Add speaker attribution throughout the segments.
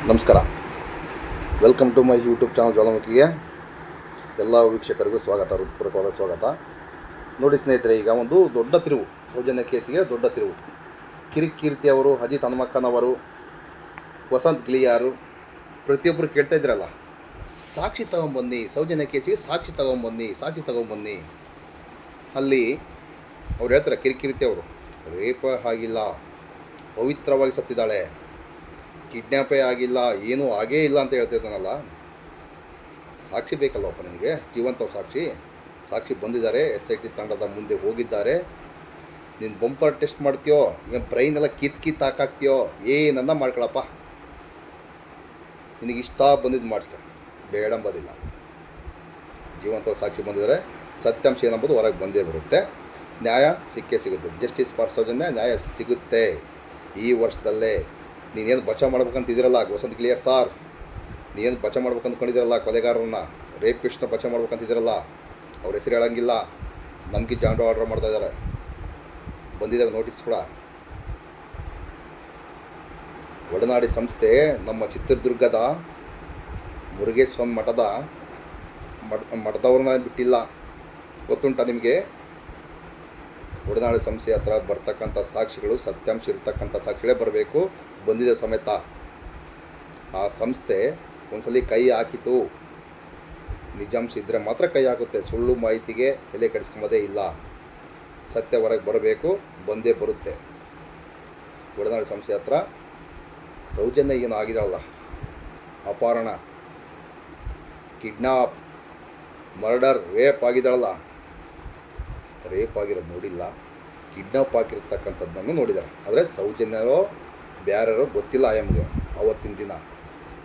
Speaker 1: ನಮಸ್ಕಾರ. Welcome to my YouTube channel ಜ್ವಾಲಾಮುಖಿಗೆ ಎಲ್ಲ ವೀಕ್ಷಕರಿಗೂ ಸ್ವಾಗತ, ಹೃತ್ಪೂರ್ವಕವಾದ ಸ್ವಾಗತ. ನೋಡಿ ಸ್ನೇಹಿತರೆ, ಈಗ ಒಂದು ದೊಡ್ಡ ತಿರುವು, ಸೌಜನ್ಯ ಕೇಸಿಗೆ ದೊಡ್ಡ ತಿರುವು. ಕಿರಿಕೀರ್ತಿ ಅವರು, ಅಜಿತ್ ಹನುಮಕ್ಕನವರು, ವಸಂತ್ ಗಿಳಿಯಾರು ಪ್ರತಿಯೊಬ್ಬರು ಕೇಳ್ತಾ ಇದ್ರಲ್ಲ, ಸಾಕ್ಷಿ ತಗೊಂಬನ್ನಿ, ಸೌಜನ್ಯ ಕೇಸಿಗೆ ಸಾಕ್ಷಿ ತಗೊಂಬನ್ನಿ. ಅಲ್ಲಿ ಅವ್ರು ಹೇಳ್ತಾರೆ, ಕಿರಿಕೀರ್ತಿ ಅವರು, ರೇಪ ಆಗಿಲ್ಲ, ಪವಿತ್ರವಾಗಿ ಸತ್ತಿದ್ದಾಳೆ, ಕಿಡ್ನ್ಯಾಪೇ ಆಗಿಲ್ಲ, ಏನೂ ಆಗೇ ಇಲ್ಲ ಅಂತ ಹೇಳ್ತಿದ್ದಾನಲ್ಲ. ಸಾಕ್ಷಿ ಬೇಕಲ್ಲವಪ್ಪ ನಿನಗೆ, ಜೀವಂತ ಸಾಕ್ಷಿ ಬಂದಿದ್ದಾರೆ, SIT ತಂಡದ ಮುಂದೆ ಹೋಗಿದ್ದಾರೆ. ನೀನು ಬಂಪರ್ ಟೆಸ್ಟ್ ಮಾಡ್ತೀಯೋ, ಏನು ಬ್ರೈನ್ ಎಲ್ಲ ಕಿತ್ತು ಹಾಕಾಕ್ತೀಯೋ, ಏನನ್ನ ಮಾಡ್ಕೊಳಪ್ಪ. ನಿನಗಿಷ್ಟ ಬಂದಿದ್ದು ಮಾಡಿಸ್ಕೊ, ಬೇಡಂಬೋದಿಲ್ಲ. ಜೀವಂತ ಸಾಕ್ಷಿ ಬಂದಿದ್ದಾರೆ, ಸತ್ಯಾಂಶ ಏನಂಬುದು ಹೊರಗೆ ಬಂದೇ ಬರುತ್ತೆ, ನ್ಯಾಯ ಸಿಕ್ಕೇ ಸಿಗುತ್ತೆ. ಜಸ್ಟಿಸ್ ಫಾರ್ ಸೌಜನ್ಯ, ನ್ಯಾಯ ಸಿಗುತ್ತೆ ಈ ವರ್ಷದಲ್ಲೇ. ನೀನೇನು ಬಚಾವ್ ಮಾಡ್ಬೇಕಂತಿದ್ದೀರಲ್ಲ ವಸಂತ್ ಗಿಳಿಯಾರ್ ಸಾರ್, ನೀನು ಬಚಾವ್ ಮಾಡ್ಬೇಕಂದ್ಕೊಂಡಿದ್ದೀರಲ್ಲ ಕೊಲೆಗಾರರನ್ನ, ರೇಪಿಸ್ಟ್ನ ಬಚಾವ್ ಮಾಡ್ಬೇಕಂತಿದ್ದೀರಲ್ಲ, ಅವ್ರ ಹೆಸರು ಹೇಳೋಂಗಿಲ್ಲ. ನಮಗೆ ಜಾಂಡು ಆರ್ಡರ್ ಮಾಡ್ತಾಯಿದ್ದಾರೆ, ಬಂದಿದ್ದಾವೆ ನೋಟಿಸ್ ಕೂಡ. ಒಡನಾಡಿ ಸಂಸ್ಥೆ ನಮ್ಮ ಚಿತ್ರದುರ್ಗದ ಮುರುಗೇಶ್ವರ ಮಠದವ್ರನ್ನ ಬಿಟ್ಟಿಲ್ಲ, ಗೊತ್ತುಂಟ ನಿಮಗೆ. ಒಡನಾಡಿ ಸಂಸ್ಥೆ ಹತ್ರ ಬರ್ತಕ್ಕಂಥ ಸಾಕ್ಷಿಗಳು ಸತ್ಯಾಂಶ ಇರ್ತಕ್ಕಂಥ ಸಾಕ್ಷಿಗಳೇ ಬರಬೇಕು, ಬಂದಿದೆ ಸಮೇತ. ಆ ಸಂಸ್ಥೆ ಒಂದ್ಸಲಿ ಕೈ ಹಾಕಿತು, ನಿಜಾಂಶ ಇದ್ದರೆ ಮಾತ್ರ ಕೈ ಹಾಕುತ್ತೆ. ಸುಳ್ಳು ಮಾಹಿತಿಗೆ ತಲೆ ಕೆಡಿಸ್ಕೊಂಬೋದೇ ಇಲ್ಲ. ಸತ್ಯ ಹೊರಗೆ ಬರಬೇಕು, ಬಂದೇ ಬರುತ್ತೆ. ಒಡನಾಡಿ ಸಂಸ್ಥೆ ಹತ್ರ ಸೌಜನ್ಯ ಏನು ಆಗಿದಾಳಲ್ಲ, ಅಪಹರಣ, ಕಿಡ್ನಾಪ್, ಮರ್ಡರ್, ರೇಪ್ ಆಗಿದ್ದಾಳಲ್ಲ, ರೇಪ್ ಆಗಿರೋದು ನೋಡಿಲ್ಲ, ಕಿಡ್ನಾಪ್ ಆಗಿರ್ತಕ್ಕಂಥದ್ದನ್ನು ನೋಡಿದ್ದಾರೆ. ಆದರೆ ಸೌಜನ್ಯರೋ ಬ್ಯಾರೋ ಗೊತ್ತಿಲ್ಲ ಆಯಮ್ಗೆ ಅವತ್ತಿನ ದಿನ,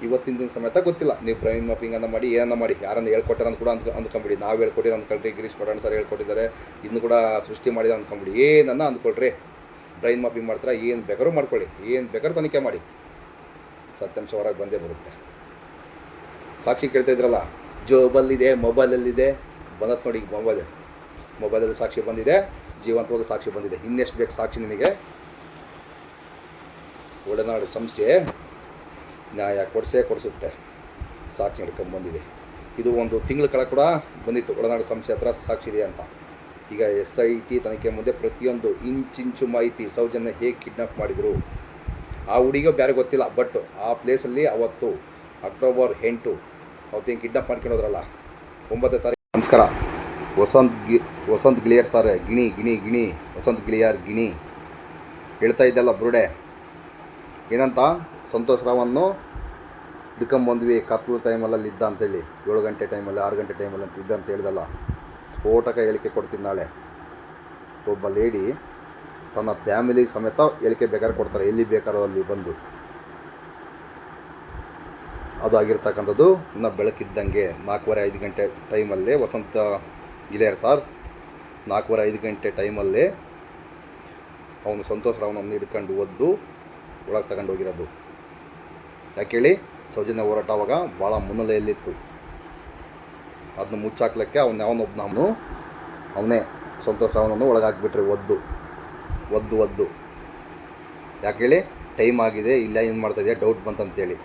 Speaker 1: ಇವತ್ತಿನ ದಿನ ಸಮೇತ ಗೊತ್ತಿಲ್ಲ. ನೀವು ಬ್ರೈನ್ ಮ್ಯಾಪಿಂಗನ್ನು ಮಾಡಿ, ಏನನ್ನ ಮಾಡಿ, ಯಾರನ್ನು ಹೇಳ್ಕೊಟ್ಟಾರ ಅಂತ ಕೂಡ ಅಂದ್ಕೊಂಬಿಡಿ. ನಾವು ಹೇಳ್ಕೊಟ್ಟಿರೋ ಅಂದ್ಕೊಳ್ರಿ, ಗಿರೀಶ್ ಮಠನ್ ಸರ್ ಹೇಳ್ಕೊಟ್ಟಿದ್ದಾರೆ, ಇನ್ನು ಕೂಡ ಸೃಷ್ಟಿ ಮಾಡಿದ ಅಂದ್ಕೊಂಬಿಡಿ. ಏನನ್ನ ಅಂದ್ಕೊಳ್ರಿ, ಬ್ರೈನ್ ಮ್ಯಾಪಿಂಗ್ ಮಾಡ್ತಾರೆ, ಏನು ಬೇಕಾದ್ರೂ ಮಾಡ್ಕೊಳ್ಳಿ, ಏನು ಬೇಕಾದ್ರೂ ತನಿಖೆ ಮಾಡಿ, ಸತ್ಯಾಂಶ ಹೊರಗೆ ಬಂದೇ ಬರುತ್ತೆ. ಸಾಕ್ಷಿ ಕೇಳ್ತಾ ಇದ್ರಲ್ಲ, ಜೋಬಲ್ಲಿದೆ, ಮೊಬೈಲಲ್ಲಿದೆ, ಬಂದತ್ ನೋಡಿ. ಈಗ ಮೊಬೈಲಲ್ಲಿ ಸಾಕ್ಷಿ ಬಂದಿದೆ, ಜೀವಂತವಾಗಿ ಸಾಕ್ಷಿ ಬಂದಿದೆ. ಇನ್ನೆಷ್ಟು ಬೇಕು ಸಾಕ್ಷಿ ನಿನಗೆ? ಒಡನಾಡು ಸಂಸ್ಥೆ ನ್ಯಾಯ ಕೊಡಿಸುತ್ತೆ. ಸಾಕ್ಷಿ ಹಿಡ್ಕೊಂಡ್ಬಂದಿದೆ. ಇದು ಒಂದು ತಿಂಗಳ ಕೆಳ ಕೂಡ ಬಂದಿತ್ತು, ಒಡನಾಡು ಸಂಸ್ಥೆ ಹತ್ರ ಸಾಕ್ಷಿ ಇದೆ ಅಂತ. ಈಗ SIT ತನಿಖೆ ಮುಂದೆ ಪ್ರತಿಯೊಂದು ಇಂಚಿಂಚು ಮಾಹಿತಿ, ಸೌಜನ್ಯ ಹೇಗೆ ಕಿಡ್ನಾಪ್ ಮಾಡಿದರು, ಆ ಹುಡುಗಿಯೋ ಬೇರೆ ಗೊತ್ತಿಲ್ಲ, ಬಟ್ ಆ ಪ್ಲೇಸಲ್ಲಿ ಅವತ್ತು ಅಕ್ಟೋಬರ್ 8 ಅವತ್ತೇನು ಕಿಡ್ನಾಪ್ ಮಾಡ್ಕೊಂಡೋದ್ರಲ್ಲ, 9ನೇ ತಾರೀಕು. ನಮಸ್ಕಾರ. ವಸಂತ್ ಗಿಳಿಯಾರ್ ಸಾರ್, ಗಿಣಿ ವಸಂತ್ ಗಿಳಿಯಾರ್ ಗಿಣಿ ಹೇಳ್ತಾ ಇದ್ದಲ್ಲ ಬುರುಡೆ, ಏನಂತ, ಸಂತೋಷ್ ರಾವನ್ನು ಹಿಡ್ಕೊಂಬಂದ್ವಿ ಕತ್ಲು ಟೈಮಲ್ಲಿ ಇದ್ದ ಅಂತೇಳಿ, 7 ಗಂಟೆ ಟೈಮಲ್ಲಿ, 6 ಗಂಟೆ ಟೈಮಲ್ಲಿ ಅಂತ ಇದ್ದ ಅಂತ ಹೇಳ್ದಲ್ಲ. ಸ್ಫೋಟಕ ಹೇಳಿಕೆ ಕೊಡ್ತೀನಿ ನಾಳೆ. ಒಬ್ಬ ಲೇಡಿ ತನ್ನ ಫ್ಯಾಮಿಲಿಗೆ ಸಮೇತ ಹೇಳಿಕೆ ಬೇಕಾದ್ರೆ ಕೊಡ್ತಾರೆ, ಎಲ್ಲಿ ಬೇಕಾರೋ ಅಲ್ಲಿ ಬಂದು. ಅದು ಆಗಿರ್ತಕ್ಕಂಥದ್ದು ಇನ್ನು ಬೆಳಕಿದ್ದಂಗೆ 4:30-5 ಗಂಟೆ ಟೈಮಲ್ಲೇ ವಸಂತ ಗಿಳಿಯಾರ್ ಸಾರ್ 4:30-5 ಗಂಟೆ ಟೈಮಲ್ಲೇ ಅವನು ಸಂತೋಷ್ ರಾವ್ನನ್ನು ಹಿಡ್ಕೊಂಡು ಒದ್ದು ಒಳಗೆ ತಗೊಂಡು ಹೋಗಿರೋದು. ಯಾಕೆ ಹೇಳಿ, ಸೌಜನ್ಯ ಹೋರಾಟ ಅವಾಗ ಭಾಳ ಮುನ್ನೆಲೆಯಲ್ಲಿತ್ತು. ಅದನ್ನ ಮುಚ್ಚಾಕ್ಲಿಕ್ಕೆ ಅವನೇ ಸಂತೋಷ್ ರಾವ್ನನ್ನು ಒಳಗೆ ಹಾಕ್ಬಿಟ್ರಿ, ಒದ್ದು. ಯಾಕೆ ಹೇಳಿ, ಟೈಮ್ ಆಗಿದೆ, ಇಲ್ಲ ಏನು ಮಾಡ್ತಾಯಿದೆಯಾ ಡೌಟ್ ಬಂತಂತೇಳಿ.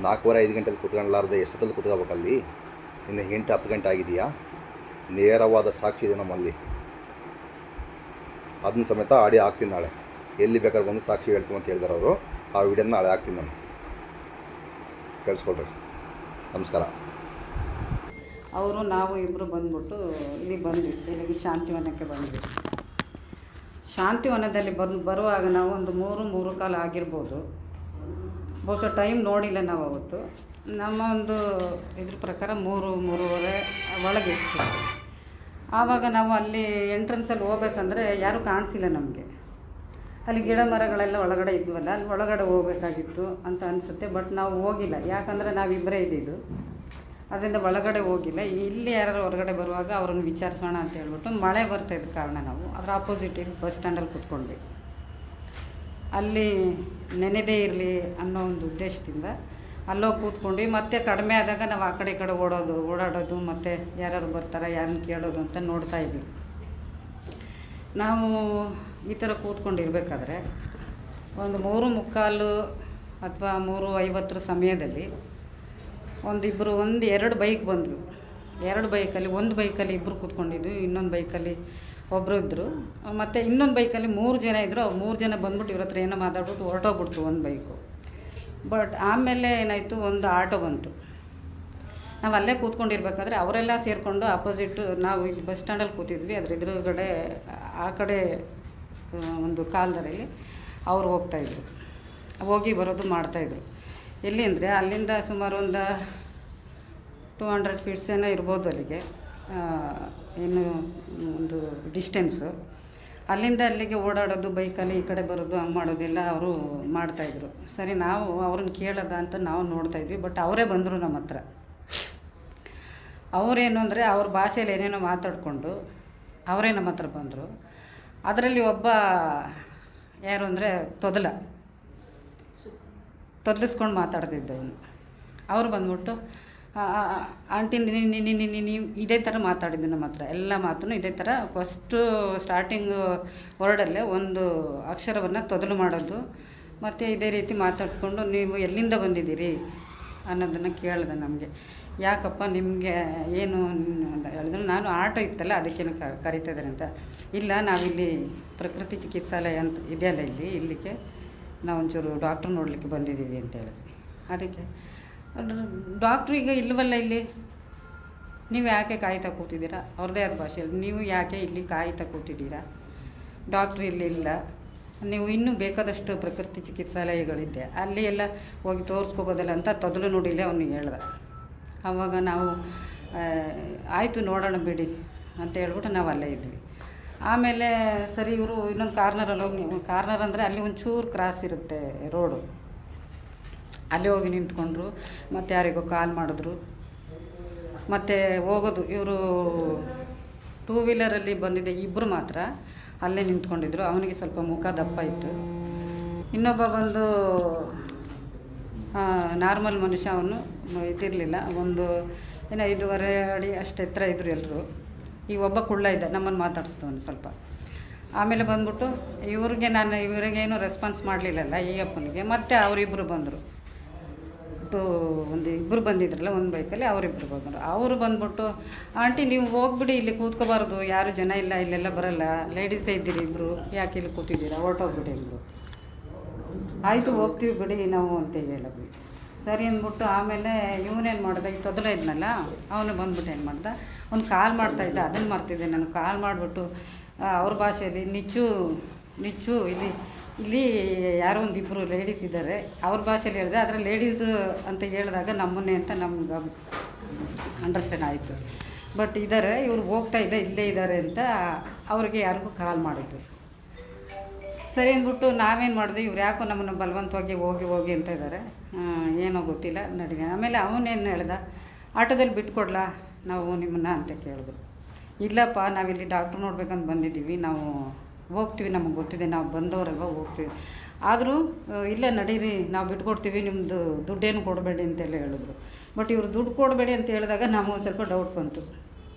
Speaker 1: 4:30-5 ಗಂಟೆಲಿ ಕೂತ್ಕೊಳ್ಳಾರ್ದೆ ಎಷ್ಟೊತ್ತಲ್ಲಿ ಕೂತ್ಕೋಬೇಕಲ್ಲಿ? ಇನ್ನು 8-10 ಗಂಟೆ ಆಗಿದೆಯಾ? ನೇರವಾದ ಸಾಕ್ಷಿ ಇದೆ ನಮ್ಮಲ್ಲಿ, ಅದನ್ನ ಸಮೇತ ಆಡಿ ಹಾಕ್ತೀನಿ ನಾಳೆ. ಎಲ್ಲಿ ಬೇಕಾದ್ರೆ ಬಂದು ಸಾಕ್ಷಿ ಹೇಳ್ತೀವಿ ಅಂತ ಹೇಳಿದಾರೆ ಅವರು. ಆ ವಿಡಿಯೋನ ನಾಳೆ ಹಾಕ್ತೀನಿ ನಾನು, ಕೇಳಿಸ್ಕೊಳ್ರಿ. ನಮಸ್ಕಾರ.
Speaker 2: ಅವರು ನಾವು ಇಬ್ಬರು ಬಂದ್ಬಿಟ್ಟು ಇಲ್ಲಿ ಬಂದ್ವಿ, ಇಲ್ಲಿಗೆ ಶಾಂತಿವನಕ್ಕೆ ಬಂದ್ವಿ. ಶಾಂತಿವನದಲ್ಲಿ ಬರುವಾಗ ನಾವು ಒಂದು 3-3:15 ಆಗಿರ್ಬೋದು, ಬಹುಶಃ ಟೈಮ್ ನೋಡಿಲ್ಲ ನಾವು ಅವತ್ತು. ನಮ್ಮ ಒಂದು ಇದ್ರ ಪ್ರಕಾರ 3-3:30 ಒಳಗೆ ಇತ್ತು. ಆವಾಗ ನಾವು ಅಲ್ಲಿ ಎಂಟ್ರೆನ್ಸಲ್ಲಿ ಹೋಗ್ಬೇಕಂದ್ರೆ ಯಾರೂ ಕಾಣಿಸಿಲ್ಲ ನಮಗೆ. ಅಲ್ಲಿ ಗಿಡ ಮರಗಳೆಲ್ಲ ಒಳಗಡೆ ಇದ್ವಲ್ಲ, ಅಲ್ಲಿ ಒಳಗಡೆ ಹೋಗ್ಬೇಕಾಗಿತ್ತು ಅಂತ ಅನಿಸುತ್ತೆ. ಬಟ್ ನಾವು ಹೋಗಿಲ್ಲ, ಯಾಕಂದರೆ ನಾವಿಬ್ಬರೇ ಇದ್ದಿದ್ದು, ಅದರಿಂದ ಒಳಗಡೆ ಹೋಗಿಲ್ಲ. ಇಲ್ಲಿ ಯಾರು ಹೊರಗಡೆ ಬರುವಾಗ ಅವ್ರನ್ನ ವಿಚಾರಿಸೋಣ ಅಂತ ಹೇಳ್ಬಿಟ್ಟು, ಮಳೆ ಬರ್ತಾಯಿದ್ದ ಕಾರಣ ನಾವು ಅದರ ಆಪೋಸಿಟ್ ಬಸ್ ಸ್ಟ್ಯಾಂಡಲ್ಲಿ ಕೂತ್ಕೊಂಡ್ವಿ. ಅಲ್ಲಿ ನೆನೆದೇ ಇರಲಿ ಅನ್ನೋ ಒಂದು ಉದ್ದೇಶದಿಂದ ಅಲ್ಲೋಗಿ ಕೂತ್ಕೊಂಡ್ವಿ. ಮತ್ತು ಕಡಿಮೆ ಆದಾಗ ನಾವು ಆ ಕಡೆ ಈ ಕಡೆ ಓಡಾಡೋದು, ಮತ್ತು ಯಾರು ಬರ್ತಾರೆ, ಯಾರನ್ನ ಕೇಳೋದು ಅಂತ ನೋಡ್ತಾಯಿದ್ವಿ. ನಾವು ಈ ಥರ ಕೂತ್ಕೊಂಡಿರ್ಬೇಕಾದ್ರೆ ಒಂದು 3:45 ಅಥವಾ 3:50 ಸಮಯದಲ್ಲಿ ಎರಡು ಬೈಕ್ ಬಂದವು. 2 ಬೈಕಲ್ಲಿ, ಒಂದು ಬೈಕಲ್ಲಿ ಇಬ್ಬರು ಕೂತ್ಕೊಂಡಿದ್ವಿ, ಇನ್ನೊಂದು ಬೈಕಲ್ಲಿ ಒಬ್ಬರು ಇದ್ದರು, ಮತ್ತು ಇನ್ನೊಂದು ಬೈಕಲ್ಲಿ 3 ಜನ ಇದ್ದರು. ಅವ್ರು 3 ಜನ ಬಂದ್ಬಿಟ್ಟು ಇವ್ರ ಹತ್ರ ಏನೋ ಮಾತಾಡ್ಬಿಟ್ಟು ಹೊರಟೋಗ್ಬಿಡ್ತು ಒಂದು ಬೈಕು. ಬಟ್ ಆಮೇಲೆ ಏನಾಯಿತು, ಒಂದು ಆಟೋ ಬಂತು. ನಾವು ಅಲ್ಲೇ ಕೂತ್ಕೊಂಡಿರ್ಬೇಕಾದ್ರೆ ಅವರೆಲ್ಲ ಸೇರಿಕೊಂಡು ಅಪೋಸಿಟ್, ನಾವು ಇಲ್ಲಿ ಬಸ್ ಸ್ಟ್ಯಾಂಡಲ್ಲಿ ಕೂತಿದ್ವಿ, ಅದ್ರ ಎದುರುಗಡೆ ಆ ಕಡೆ ಒಂದು ಕಾಲ್ದಾರಲ್ಲಿ ಅವ್ರು ಹೋಗ್ತಾಯಿದ್ರು, ಹೋಗಿ ಬರೋದು ಮಾಡ್ತಾಯಿದ್ರು. ಎಲ್ಲಿ ಅಂದರೆ ಅಲ್ಲಿಂದ ಸುಮಾರು ಒಂದು 200 ಫೀಟ್ಸ್ ಏನೋ ಇರ್ಬೋದು ಅಲ್ಲಿಗೆ, ಏನು ಒಂದು ಡಿಸ್ಟೆನ್ಸು. ಅಲ್ಲಿಂದ ಅಲ್ಲಿಗೆ ಓಡಾಡೋದು, ಬೈಕಲ್ಲಿ ಈ ಕಡೆ ಬರೋದು, ಹಂಗೆ ಮಾಡೋದೆಲ್ಲ ಅವರು ಮಾಡ್ತಾಯಿದ್ರು. ಸರಿ, ನಾವು ಅವ್ರನ್ನ ಕೇಳೋದ ಅಂತ ನಾವು ನೋಡ್ತಾಯಿದ್ವಿ. ಬಟ್ ಅವರೇ ಬಂದರು ನಮ್ಮ ಹತ್ರ. ಅವರೇನು ಅಂದರೆ ಅವ್ರ ಭಾಷೆಯಲ್ಲಿ ಏನೇನೋ ಮಾತಾಡಿಕೊಂಡು ಅವರೇ ನಮ್ಮ ಹತ್ರ ಬಂದರು. ಅದರಲ್ಲಿ ಒಬ್ಬ ಯಾರು ಅಂದರೆ ತೊದಲಿಸ್ಕೊಂಡು ಮಾತಾಡ್ತಿದ್ದವನು. ಅವ್ರು ಬಂದ್ಬಿಟ್ಟು, ಆಂಟಿ ನೀವು ಇದೇ ಥರ ಮಾತಾಡಿದ್ದು ನಮ್ಮ ಹತ್ರ, ಎಲ್ಲ ಮಾತನ್ನು ಇದೇ ಥರ ಫಸ್ಟು ಸ್ಟಾರ್ಟಿಂಗು ವರ್ಡಲ್ಲೇ ಒಂದು ಅಕ್ಷರವನ್ನು ತೊದಲು ಮಾಡೋದು, ಮತ್ತು ಇದೇ ರೀತಿ ಮಾತಾಡಿಸ್ಕೊಂಡು ನೀವು ಎಲ್ಲಿಂದ ಬಂದಿದ್ದೀರಿ ಅನ್ನೋದನ್ನು ಕೇಳಿದೆ ನಮಗೆ. ಯಾಕಪ್ಪ ನಿಮಗೆ ಏನು ಅಂತ ಹೇಳಿದ್ರು. ನಾನು ಆಟೋ ಇತ್ತಲ್ಲ ಅದಕ್ಕೇನು ಕರಿತಾಯಿದ್ದಾರೆ ಅಂತ. ಇಲ್ಲ, ನಾವಿಲ್ಲಿ ಪ್ರಕೃತಿ ಚಿಕಿತ್ಸಾಲಯ ಅಂತ ಇದೆಯಲ್ಲ ಇಲ್ಲಿಗೆ ನಾವು ಒಂಚೂರು ಡಾಕ್ಟ್ರ್ ನೋಡಲಿಕ್ಕೆ ಬಂದಿದ್ದೀವಿ ಅಂತ ಹೇಳಿದ್ವಿ. ಅದಕ್ಕೆ ಡಾಕ್ಟ್ರು ಈಗ ಇಲ್ಲವಲ್ಲ ಇಲ್ಲಿ, ನೀವು ಯಾಕೆ ಕಾಯ್ತಾ ಕೂತಿದ್ದೀರಾ? ಅವ್ರದ್ದೇ ಆದ ಭಾಷೆಯಲ್ಲಿ, ನೀವು ಯಾಕೆ ಇಲ್ಲಿ ಕಾಯ್ತಾ ಕೂತಿದ್ದೀರಾ? ಡಾಕ್ಟ್ರು ಇಲ್ಲಿ ಇಲ್ಲ, ನೀವು ಇನ್ನೂ ಬೇಕಾದಷ್ಟು ಪ್ರಕೃತಿ ಚಿಕಿತ್ಸಾಲಯಗಳಿದೆ, ಅಲ್ಲಿ ಎಲ್ಲ ಹೋಗಿ ತೋರಿಸ್ಕೋಬೋದಲ್ಲ ಅಂತ ತೊದಲು ನೋಡಿಲ್ಲ ಅವನಿಗೆ ಹೇಳ್ದೆ. ಆವಾಗ ನಾವು ಆಯಿತು ನೋಡೋಣ ಬಿಡಿ ಅಂತ ಹೇಳ್ಬಿಟ್ಟು ನಾವು ಅಲ್ಲೇ ಇದ್ವಿ. ಆಮೇಲೆ ಸರಿ, ಇವರು ಇನ್ನೊಂದು ಕಾರ್ನರಲ್ಲಿ ಹೋಗಿ, ಕಾರ್ನರ್ ಅಂದರೆ ಅಲ್ಲಿ ಒಂಚೂರು ಕ್ರಾಸ್ ಇರುತ್ತೆ ರೋಡು, ಅಲ್ಲಿ ಹೋಗಿ ನಿಂತ್ಕೊಂಡ್ರು. ಮತ್ತು ಯಾರಿಗೋ ಕಾಲ್ ಮಾಡಿದ್ರು, ಮತ್ತು ಹೋಗೋದು. ಇವರು 2 ವೀಲರಲ್ಲಿ ಬಂದಿದ್ದೆ ಇಬ್ಬರು ಮಾತ್ರ ಅಲ್ಲೇ ನಿಂತ್ಕೊಂಡಿದ್ರು. ಅವನಿಗೆ ಸ್ವಲ್ಪ ಮುಖ ದಪ್ಪ ಇತ್ತು. ಇನ್ನೊಬ್ಬ ಬಂದು ನಾರ್ಮಲ್ ಮನುಷ್ಯ, ಅವನು ಇದಿರಲಿಲ್ಲ, ಒಂದು 5.5 ಅಡಿ ಅಷ್ಟು ಎತ್ತರ ಇದ್ದರು ಎಲ್ಲರೂ. ಈ ಒಬ್ಬ ಕುಳ್ಳ ಇದ್ದ, ನಮ್ಮನ್ನು ಮಾತಾಡಿಸ್ದವನು ಸ್ವಲ್ಪ. ಆಮೇಲೆ ಬಂದ್ಬಿಟ್ಟು ಇವರಿಗೇನು ರೆಸ್ಪಾನ್ಸ್ ಮಾಡಲಿಲ್ಲಲ್ಲ ಈ ಅಪ್ಪನಿಗೆ. ಮತ್ತು ಅವರಿಬ್ಬರು ಬಂದರು, ಇಬ್ಬರು ಬಂದಿದ್ರಲ್ಲ ಒಂದು ಬೈಕಲ್ಲಿ, ಅವರಿಬ್ಬರು ಬಂದರು. ಅವರು ಬಂದ್ಬಿಟ್ಟು, ಆಂಟಿ ನೀವು ಹೋಗ್ಬಿಡಿ, ಇಲ್ಲಿ ಕೂತ್ಕೋಬಾರ್ದು, ಯಾರು ಜನ ಇಲ್ಲ, ಇಲ್ಲೆಲ್ಲ ಬರಲ್ಲ, ಲೇಡೀಸೇ ಇದ್ದೀರಿ ಇಬ್ಬರು, ಯಾಕೆ ಇಲ್ಲಿ ಕೂತಿದ್ದೀರಾ, ಹೊರಟೋಗ್ಬಿಡಿ ಅಂದರು. ಆಯಿತು ಹೋಗ್ತೀವಿ ಬಿಡಿ ನಾವು ಅಂತ ಹೇಳಿದ್ವಿ. ಸರಿ ಅಂದ್ಬಿಟ್ಟು ಆಮೇಲೆ ಇವನೇನು ಮಾಡ್ದೆ, ಈ ತೊದಲ ಇದ್ನಲ್ಲ ಅವನು ಬಂದ್ಬಿಟ್ಟು ಏನು ಮಾಡ್ದೆ, ಒಂದು ಕಾಲ್ ಮಾಡ್ತಾಯಿದ್ದ, ಅದನ್ನು ಮಾಡ್ತಿದ್ದೆ ನಾನು. ಕಾಲ್ ಮಾಡಿಬಿಟ್ಟು ಅವ್ರ ಭಾಷೆಯಲ್ಲಿ ನಿಚ್ಚು ಇಲ್ಲಿ ಯಾರೋ ಒಂದಿಬ್ಬರು ಲೇಡೀಸ್ ಇದ್ದಾರೆ, ಅವ್ರ ಭಾಷೆಯಲ್ಲಿ ಹೇಳಿದೆ. ಆದರೆ ಲೇಡೀಸು ಅಂತ ಹೇಳಿದಾಗ ನಮ್ಮನ್ನೇ ಅಂತ ನಮ್ಗೆ ಅಂಡರ್ಸ್ಟ್ಯಾಂಡ್ ಆಯಿತು. ಬಟ್ ಇದ್ದಾರೆ, ಇವ್ರು ಹೋಗ್ತಾ ಇಲ್ಲ, ಇಲ್ಲೇ ಇದ್ದಾರೆ ಅಂತ ಅವ್ರಿಗೆ ಯಾರಿಗೂ ಕಾಲ್ ಮಾಡಿದ್ದು. ಸರಿ ಅಂದ್ಬಿಟ್ಟು ನಾವೇನು ಮಾಡಿದ್ವಿ, ಇವ್ರು ಯಾಕೋ ನಮ್ಮನ್ನು ಬಲವಂತವಾಗಿ ಹೋಗಿ ಅಂತ ಇದ್ದಾರೆ, ಏನೋ ಗೊತ್ತಿಲ್ಲ ನಡಿ. ಆಮೇಲೆ ಅವನೇನು ಹೇಳ್ದ, ಆಟೋದಲ್ಲಿ ಬಿಟ್ಕೊಡ್ಲಾ ನಾವು ನಿಮ್ಮನ್ನ ಅಂತ ಕೇಳಿದ್ರು. ಇಲ್ಲಪ್ಪ, ನಾವಿಲ್ಲಿ ಡಾಕ್ಟ್ರು ನೋಡ್ಬೇಕಂತ ಬಂದಿದ್ದೀವಿ, ನಾವು ಹೋಗ್ತೀವಿ, ನಮಗೆ ಗೊತ್ತಿದೆ, ನಾವು ಬಂದವರಲ್ವ, ಹೋಗ್ತೀವಿ. ಆದರೂ ಇಲ್ಲ ನಡೀರಿ, ನಾವು ಬಿಟ್ಕೊಡ್ತೀವಿ, ನಿಮ್ಮದು ದುಡ್ಡೇನು ಕೊಡಬೇಡಿ ಅಂತೆಲ್ಲ ಹೇಳಿದ್ರು. ಬಟ್ ಇವರು ದುಡ್ಡು ಕೊಡಬೇಡಿ ಅಂತ ಹೇಳಿದಾಗ ನಮಗೆ ಸ್ವಲ್ಪ ಡೌಟ್ ಬಂತು.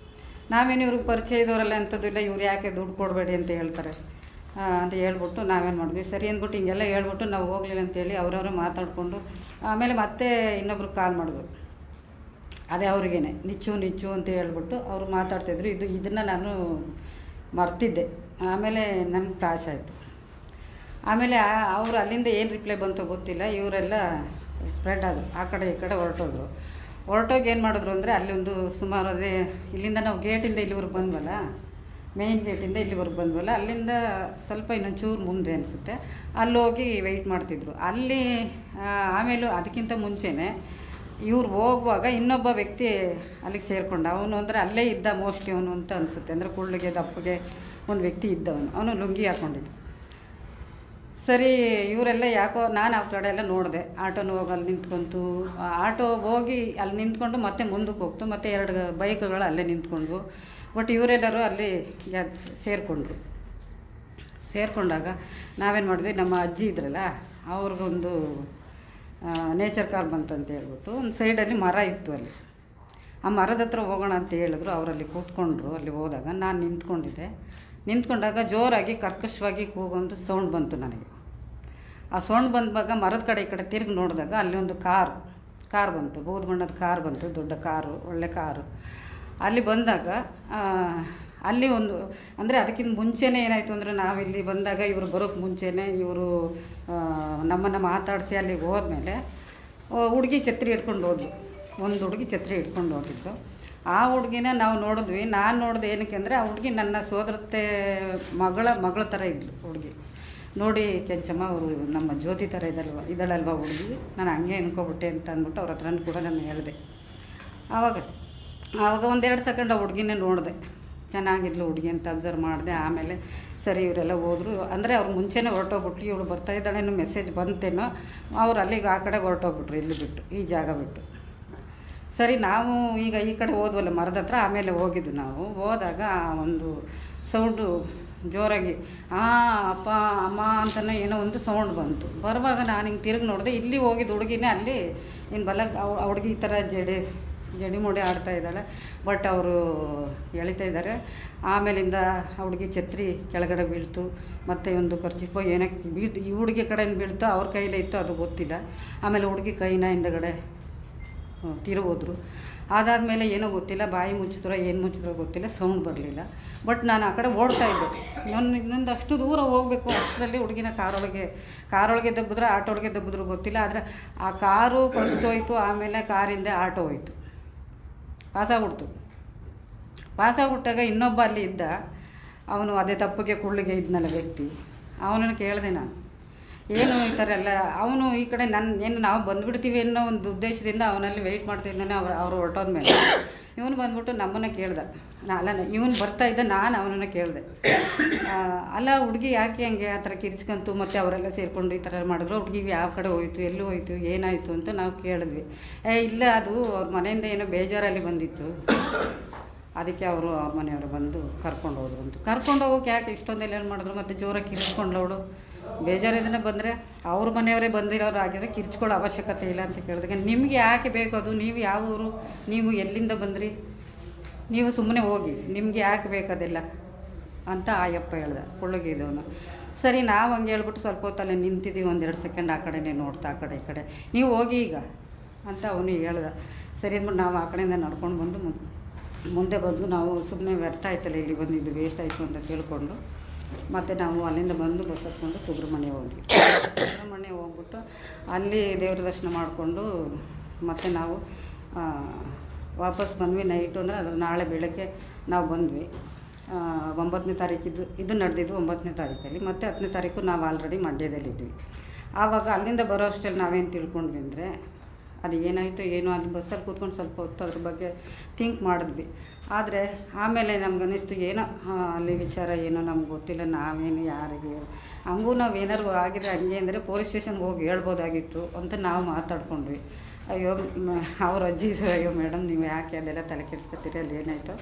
Speaker 2: ನಾವೇನು ಇವ್ರಿಗೆ ಪರಿಚಯ ಇದ್ದವರಲ್ಲ ಅಂಥದ್ದಿಲ್ಲ, ಇವ್ರು ಯಾಕೆ ದುಡ್ಡು ಕೊಡಬೇಡಿ ಅಂತ ಹೇಳ್ತಾರೆ ಅಂತ ಹೇಳ್ಬಿಟ್ಟು ನಾವೇನು ಮಾಡಿದ್ವಿ. ಸರಿ ಅಂದ್ಬಿಟ್ಟು ಹಿಂಗೆಲ್ಲ ಹೇಳ್ಬಿಟ್ಟು ನಾವು ಹೋಗಲಿಲ್ಲ ಅಂತೇಳಿ ಅವರವರು ಮಾತಾಡಿಕೊಂಡು ಆಮೇಲೆ ಮತ್ತೆ ಇನ್ನೊಬ್ರು ಕಾಲ್ ಮಾಡಿದ್ರು. ಅದೇ ಅವ್ರಿಗೇನೆ ನಿಚ್ಚು ಅಂತ ಹೇಳ್ಬಿಟ್ಟು ಅವರು ಮಾತಾಡ್ತಾಯಿದ್ರು. ಇದನ್ನು ನಾನು ಮರ್ತಿದ್ದೆ. ಆಮೇಲೆ ನನಗೆ ಫ್ಲಾಶ್ ಆಯಿತು. ಆಮೇಲೆ ಅವರು ಅಲ್ಲಿಂದ ಏನು ರಿಪ್ಲೈ ಬಂತೋ ಗೊತ್ತಿಲ್ಲ, ಇವರೆಲ್ಲ ಸ್ಪ್ರೆಡ್ ಆದರು, ಆ ಕಡೆ ಈ ಕಡೆ ಹೊರಟೋಗಿ ಏನು ಮಾಡಿದ್ರು ಅಂದರೆ, ಅಲ್ಲಿ ಒಂದು ಸುಮಾರು ಅದೇ ಇಲ್ಲಿಂದ ನಾವು ಗೇಟಿಂದ ಇಲ್ಲಿವರೆಗೆ ಬಂದ್ವಲ್ಲ, ಮೇಯ್ನ್ ಗೇಟಿಂದ ಇಲ್ಲಿವರೆಗೆ ಬಂದ್ವಲ್ಲ, ಅಲ್ಲಿಂದ ಸ್ವಲ್ಪ ಇನ್ನೊಂಚೂರು ಮುಂದೆ ಅನಿಸುತ್ತೆ, ಅಲ್ಲೋಗಿ ವೆಯ್ಟ್ ಮಾಡ್ತಿದ್ರು ಅಲ್ಲಿ. ಆಮೇಲೆ ಅದಕ್ಕಿಂತ ಮುಂಚೆನೇ ಇವ್ರು ಹೋಗುವಾಗ ಇನ್ನೊಬ್ಬ ವ್ಯಕ್ತಿ ಅಲ್ಲಿಗೆ ಸೇರಿಕೊಂಡ. ಅವನು ಅಂದರೆ ಅಲ್ಲೇ ಇದ್ದ ಮೋಸ್ಟ್ಲಿ ಅವನು ಅಂತ ಅನಿಸುತ್ತೆ, ಅಂದರೆ ಕುಳ್ಳಿಗೆ ದಪ್ಪಗೆ ಒಂದು ವ್ಯಕ್ತಿ ಇದ್ದವನು, ಅವನು ಲುಂಗಿ ಹಾಕ್ಕೊಂಡಿದ್ದು. ಸರಿ, ಇವರೆಲ್ಲ ಯಾಕೋ ನಾನು ಆ ಕಡೆ ಎಲ್ಲ ನೋಡಿದೆ, ಆಟೋನು ಹೋಗಿ ಅಲ್ಲಿ ನಿಂತ್ಕೊಂತು. ಆಟೋ ಹೋಗಿ ಅಲ್ಲಿ ನಿಂತ್ಕೊಂಡು ಮತ್ತೆ ಮುಂದಕ್ಕೆ ಹೋಗ್ತು, ಮತ್ತು 2 ಬೈಕ್ಗಳು ಅಲ್ಲೇ ನಿಂತ್ಕೊಂಡ್ವು. ಬಟ್ ಇವರೆಲ್ಲರೂ ಅಲ್ಲಿ ಸೇರಿಕೊಂಡಾಗ ನಾವೇನು ಮಾಡಿದ್ವಿ, ನಮ್ಮ ಅಜ್ಜಿ ಇದ್ರಲ್ಲ ಅವ್ರಿಗೊಂದು ನೇಚರ್ ಕಾರ್ ಬಂತಂತ ಹೇಳ್ಬಿಟ್ಟು ಒಂದು ಸೈಡಲ್ಲಿ ಮರ ಇತ್ತು, ಅಲ್ಲಿ ಆ ಮರದ ಹತ್ರ ಹೋಗೋಣ ಅಂತ ಹೇಳಿದ್ರು. ಅವರಲ್ಲಿ ಕೂತ್ಕೊಂಡ್ರು. ಅಲ್ಲಿ ಹೋದಾಗ ನಾನು ನಿಂತ್ಕೊಂಡಾಗ ಜೋರಾಗಿ ಕರ್ಕಶವಾಗಿ ಕೂಗೊಂದು ಸೌಂಡ್ ಬಂತು ನನಗೆ. ಆ ಸೌಂಡ್ ಬಂದಾಗ ಮರದ ಕಡೆ ಈ ಕಡೆ ತಿರುಗಿ ನೋಡಿದಾಗ ಅಲ್ಲಿ ಒಂದು ಕಾರ್ ಬಂತು, ಬೂದು ಬಣ್ಣದ ಕಾರ್ ಬಂತು, ದೊಡ್ಡ ಕಾರು, ಒಳ್ಳೆ ಕಾರು. ಅಲ್ಲಿ ಬಂದಾಗ ಅಲ್ಲಿ ಒಂದು ಅಂದರೆ ಅದಕ್ಕಿಂತ ಮುಂಚೆನೇ ಏನಾಯಿತು ಅಂದರೆ, ನಾವಿಲ್ಲಿ ಬಂದಾಗ ಇವರು ಬರೋಕ್ಕೆ ಮುಂಚೆನೇ ಇವರು ನಮ್ಮನ್ನು ಮಾತಾಡಿಸಿ ಅಲ್ಲಿಗೆ ಹೋದ್ಮೇಲೆ ಹುಡುಗಿ ಛತ್ರಿ ಹಿಡ್ಕೊಂಡು ಹೋದ್ಲು. ಒಂದು ಹುಡುಗಿ ಛತ್ರಿ ಹಿಡ್ಕೊಂಡು ಹೋಗಿದ್ದು. ಆ ಹುಡುಗಿನ ನಾವು ನೋಡಿದ್ವಿ. ನಾನು ನೋಡಿದೆ ಏನಕ್ಕೆ ಅಂದರೆ, ಆ ಹುಡುಗಿ ನನ್ನ ಸೋದರತ್ತೆ ಮಗಳ ಥರ ಇದ್ಲು ಹುಡುಗಿ. ನೋಡಿ ಕೆಂಚಮ್ಮ, ಅವರು ನಮ್ಮ ಜ್ಯೋತಿ ಥರ ಇದಳಲ್ವ ಹುಡುಗಿ, ನಾನು ಹಂಗೆ ಅನ್ಕೊಬಿಟ್ಟೆ ಅಂತ ಅಂದ್ಬಿಟ್ಟು ಅವ್ರ ಹತ್ರನೂ ಕೂಡ ನಾನು ಹೇಳಿದೆ. ಆವಾಗ ಒಂದೆರಡು ಸೆಕೆಂಡ್ ಆ ಹುಡುಗಿನೇ ನೋಡಿದೆ, ಚೆನ್ನಾಗಿದ್ಲು ಹುಡುಗಿ ಅಂತ ಅಬ್ಸರ್ವ್ ಮಾಡಿದೆ. ಆಮೇಲೆ ಸರಿ ಇವರೆಲ್ಲ ಹೋದರು. ಅಂದರೆ ಅವ್ರು ಮುಂಚೆನೇ ಹೊರಟೋಗ್ಬಿಟ್ರು, ಇವಳು ಬರ್ತಾಯಿದ್ದಾಳೇನೋ ಮೆಸೇಜ್ ಬಂತೇನೋ, ಅವ್ರು ಅಲ್ಲಿಗೆ ಆ ಕಡೆ ಹೊರಟೋಗ್ಬಿಟ್ರು, ಇಲ್ಲಿ ಬಿಟ್ಟು, ಈ ಜಾಗ ಬಿಟ್ಟು. ಸರಿ ನಾವು ಈಗ ಈ ಕಡೆ ಹೋದ್ವಲ್ಲ ಮರದ ಹತ್ರ, ಆಮೇಲೆ ಹೋಗಿದ್ದು. ನಾವು ಹೋದಾಗ ಒಂದು ಸೌಂಡು ಜೋರಾಗಿ ಅಪ್ಪ ಅಮ್ಮ ಅಂತಲೇ ಏನೋ ಒಂದು ಸೌಂಡ್ ಬಂತು. ಬರುವಾಗ ನಾನು ಹಿಂಗೆ ತಿರುಗಿ ನೋಡಿದೆ, ಇಲ್ಲಿ ಹೋಗಿದ್ದು ಹುಡುಗಿನೇ ಅಲ್ಲಿ ಇನ್ನು ಬಲ ಹುಡುಗಿ ಈ ಥರ ಜಡಿ ಮೊಡಿ ಆಡ್ತಾ ಇದ್ದಾಳೆ. ಬಟ್ ಅವರು ಎಳಿತಾ ಇದ್ದಾರೆ. ಆಮೇಲಿಂದ ಹುಡುಗಿ ಛತ್ರಿ ಕೆಳಗಡೆ ಬೀಳ್ತು, ಮತ್ತು ಒಂದು ಖರ್ಚಿಪೋ ಏನಕ್ಕೆ ಈ ಹುಡುಗಿ ಕಡೆಯಿಂದ ಬೀಳ್ತು, ಅವ್ರ ಕೈಲೇ ಇತ್ತು, ಅದು ಗೊತ್ತಿಲ್ಲ. ಆಮೇಲೆ ಹುಡುಗಿ ಕೈನ ಹಿಂದಗಡೆ ತಿರುಗೋದ್ರು. ಅದಾದಮೇಲೆ ಏನೋ ಗೊತ್ತಿಲ್ಲ, ಬಾಯಿ ಮುಚ್ಚಿದ್ರೋ ಏನು ಮುಚ್ಚಿದ್ರೋ ಗೊತ್ತಿಲ್ಲ, ಸೌಂಡ್ ಬರಲಿಲ್ಲ. ಬಟ್ ನಾನು ಆ ಕಡೆ ಓಡ್ತಾಯಿದ್ದೆ. ಇನ್ನೊಂದು ಅಷ್ಟು ದೂರ ಹೋಗಬೇಕು. ಅಷ್ಟರಲ್ಲಿ ಹುಡುಗಿನ ಕಾರೊಳಗೆ ದಬ್ಬಿದ್ರೆ ಆಟೋಳಿಗೆ ದಬ್ಬಿದ್ರು ಗೊತ್ತಿಲ್ಲ. ಆದರೆ ಆ ಕಾರು ಫಸ್ಟ್ ಹೋಯ್ತು, ಆಮೇಲೆ ಕಾರಿಂದ ಆಟೋ ಹೋಯ್ತು, ಪಾಸಾಗ್ಬಿಟ್ಟಾಗ ಇನ್ನೊಬ್ಬ ಅಲ್ಲಿ ಇದ್ದ, ಅವನು ಅದೇ ತಪ್ಪಿಗೆ ಕುಳ್ಳಿಗೆ ಇದ್ನಲ್ಲ ವ್ಯಕ್ತಿ, ಅವನನ್ನು ಕೇಳಿದೆ ನಾನು, ಏನು ಈ ಥರ ಎಲ್ಲ. ಅವನು ಈ ಕಡೆ ನಾವು ಬಂದುಬಿಡ್ತೀವಿ ಅನ್ನೋ ಒಂದು ಉದ್ದೇಶದಿಂದ ಅವನಲ್ಲಿ ವೆಯ್ಟ್ ಮಾಡ್ತಿದ್ದಾನೆ. ಅವರು ಹೊರಟೋದ್ಮೇಲೆ ಇವನು ಬಂದ್ಬಿಟ್ಟು ನಮ್ಮನ್ನು ಕೇಳ್ದೆ. ಇವನು ಬರ್ತಾಯಿದ್ದ, ನಾನು ಅವನನ್ನು ಕೇಳಿದೆ, ಅಲ್ಲ ಹುಡುಗಿ ಯಾಕೆ ಹಂಗೆ ಆ ಥರ ಕಿರ್ಚ್ಕೊಂತು, ಮತ್ತು ಅವರೆಲ್ಲ ಸೇರಿಕೊಂಡು ಈ ಥರ ಮಾಡಿದ್ರು, ಹುಡುಗಿಗೆ ಯಾವ ಕಡೆ ಹೋಯ್ತು, ಎಲ್ಲಿ ಹೋಯ್ತು, ಏನಾಯಿತು ಅಂತ ನಾವು ಕೇಳಿದ್ವಿ. ಇಲ್ಲ, ಅದು ಅವ್ರ ಮನೆಯಿಂದ ಏನೋ ಬೇಜಾರಲ್ಲಿ ಬಂದಿತ್ತು, ಅದಕ್ಕೆ ಅವ್ರ ಮನೆಯವರು ಬಂದು ಕರ್ಕೊಂಡು ಹೋದ್ರು ಅಂತ. ಕರ್ಕೊಂಡು ಹೋಗೋಕೆ ಯಾಕೆ ಇಷ್ಟೊಂದೆಲ್ಲ ಏನು ಮಾಡಿದ್ರು, ಮತ್ತು ಜೋರಾಗಿ ಕಿರ್ಚ್ಕೊಂಡ್ಲವಳು. ಬೇಜಾರಿದ್ದನೇ ಬಂದರೆ ಅವ್ರ ಮನೆಯವರೇ ಬಂದಿರೋರು ಆಗಿದ್ರೆ ಕಿರ್ಚ್ಕೊಳ್ಳೋ ಅವಶ್ಯಕತೆ ಇಲ್ಲ ಅಂತ ಕೇಳಿದಾಗ, ನಿಮಗೆ ಯಾಕೆ ಬೇಕು ಅದು, ನೀವು ಯಾವ ಊರು, ನೀವು ಎಲ್ಲಿಂದ ಬಂದ್ರಿ, ನೀವು ಸುಮ್ಮನೆ ಹೋಗಿ, ನಿಮಗೆ ಯಾಕೆ ಬೇಕದೆಲ್ಲ ಅಂತ ಆಯಪ್ಪ ಹೇಳ್ದೆ, ಕುಳ್ಳಗಿದ್ದವನು. ಸರಿ, ನಾವು ಹಂಗೆ ಹೇಳ್ಬಿಟ್ಟು ಸ್ವಲ್ಪ ಹೊತ್ತಲ್ಲೇ ನಿಂತಿದ್ದೀವಿ, ಒಂದೆರಡು ಸೆಕೆಂಡ್ ಆ ಕಡೆನೇ ನೋಡ್ತಾ, ಆ ಕಡೆ ಈ ಕಡೆ, ನೀವು ಹೋಗಿ ಈಗ ಅಂತ ಅವನು ಹೇಳ್ದೆ. ಸರಿ ಅಂದ್ಬಿಟ್ಟು ನಾವು ಆ ಕಡೆಯಿಂದ ನಡ್ಕೊಂಡು ಬಂದು ಮುಂದೆ ಬಂದು, ನಾವು ಸುಮ್ಮನೆ ವ್ಯರ್ಥ ಆಯ್ತಲ್ಲ ಇಲ್ಲಿ ಬಂದಿದ್ದು, ವೇಸ್ಟ್ ಆಯಿತು ಅಂತ ತಿಳ್ಕೊಂಡು ಮತ್ತು ನಾವು ಅಲ್ಲಿಂದ ಬಂದು ಬಸ್ ಹತ್ಕೊಂಡು ಸುಬ್ರಹ್ಮಣ್ಯ ಹೋದ್ವಿ. ಸುಬ್ರಹ್ಮಣ್ಯ ಹೋಗ್ಬಿಟ್ಟು ಅಲ್ಲಿ ದೇವ್ರ ದರ್ಶನ ಮಾಡಿಕೊಂಡು ಮತ್ತು ನಾವು ವಾಪಸ್ ಬಂದ್ವಿ. ನೈಟು ಅಂದರೆ ಅದು ನಾಳೆ ಬೆಳಗ್ಗೆ ನಾವು ಬಂದ್ವಿ. 9ನೇ ತಾರೀಕಿದ್ದು ಇದು ನಡೆದಿದ್ದು 9ನೇ ತಾರೀಕಲ್ಲಿ, ಮತ್ತು 10ನೇ ತಾರೀಕು ನಾವು ಆಲ್ರೆಡಿ ಮಂಡ್ಯದಲ್ಲಿದ್ವಿ. ಆವಾಗ ಅಲ್ಲಿಂದ ಬರೋ ಅಷ್ಟರಲ್ಲಿ ನಾವೇನು ತಿಳ್ಕೊಂಡ್ವಿ ಅಂದರೆ, ಅದು ಏನಾಯಿತು ಏನೋ, ಅಲ್ಲಿ ಬಸ್ಸಲ್ಲಿ ಕೂತ್ಕೊಂಡು ಸ್ವಲ್ಪ ಹೊತ್ತು ಅದ್ರ ಬಗ್ಗೆ ಥಿಂಕ್ ಮಾಡಿದ್ವಿ. ಆದರೆ ಆಮೇಲೆ ನಮ್ಗೆ ಅನ್ನಿಸ್ತು, ಏನೋ ಅಲ್ಲಿ ವಿಚಾರ ಏನೋ ನಮ್ಗೆ ಗೊತ್ತಿಲ್ಲ, ನಾವೇನು ಯಾರಿಗೆ ಹಂಗೂ ನಾವು ಏನಾರು ಆಗಿದೆ ಹಂಗೆ ಅಂದರೆ ಪೊಲೀಸ್ ಸ್ಟೇಷನ್ಗೆ ಹೋಗಿ ಹೇಳ್ಬೋದಾಗಿತ್ತು ಅಂತ ನಾವು ಮಾತಾಡ್ಕೊಂಡ್ವಿ. ಅಯ್ಯೋ ಅವ್ರ ಅಜ್ಜಿ, ಅಯ್ಯೋ ಮೇಡಮ್ ನೀವು ಯಾಕೆ ಅದೆಲ್ಲ ತಲೆ ಕೆಡಿಸ್ಕೊತೀರಿ, ಅಲ್ಲಿ ಏನಾಯಿತು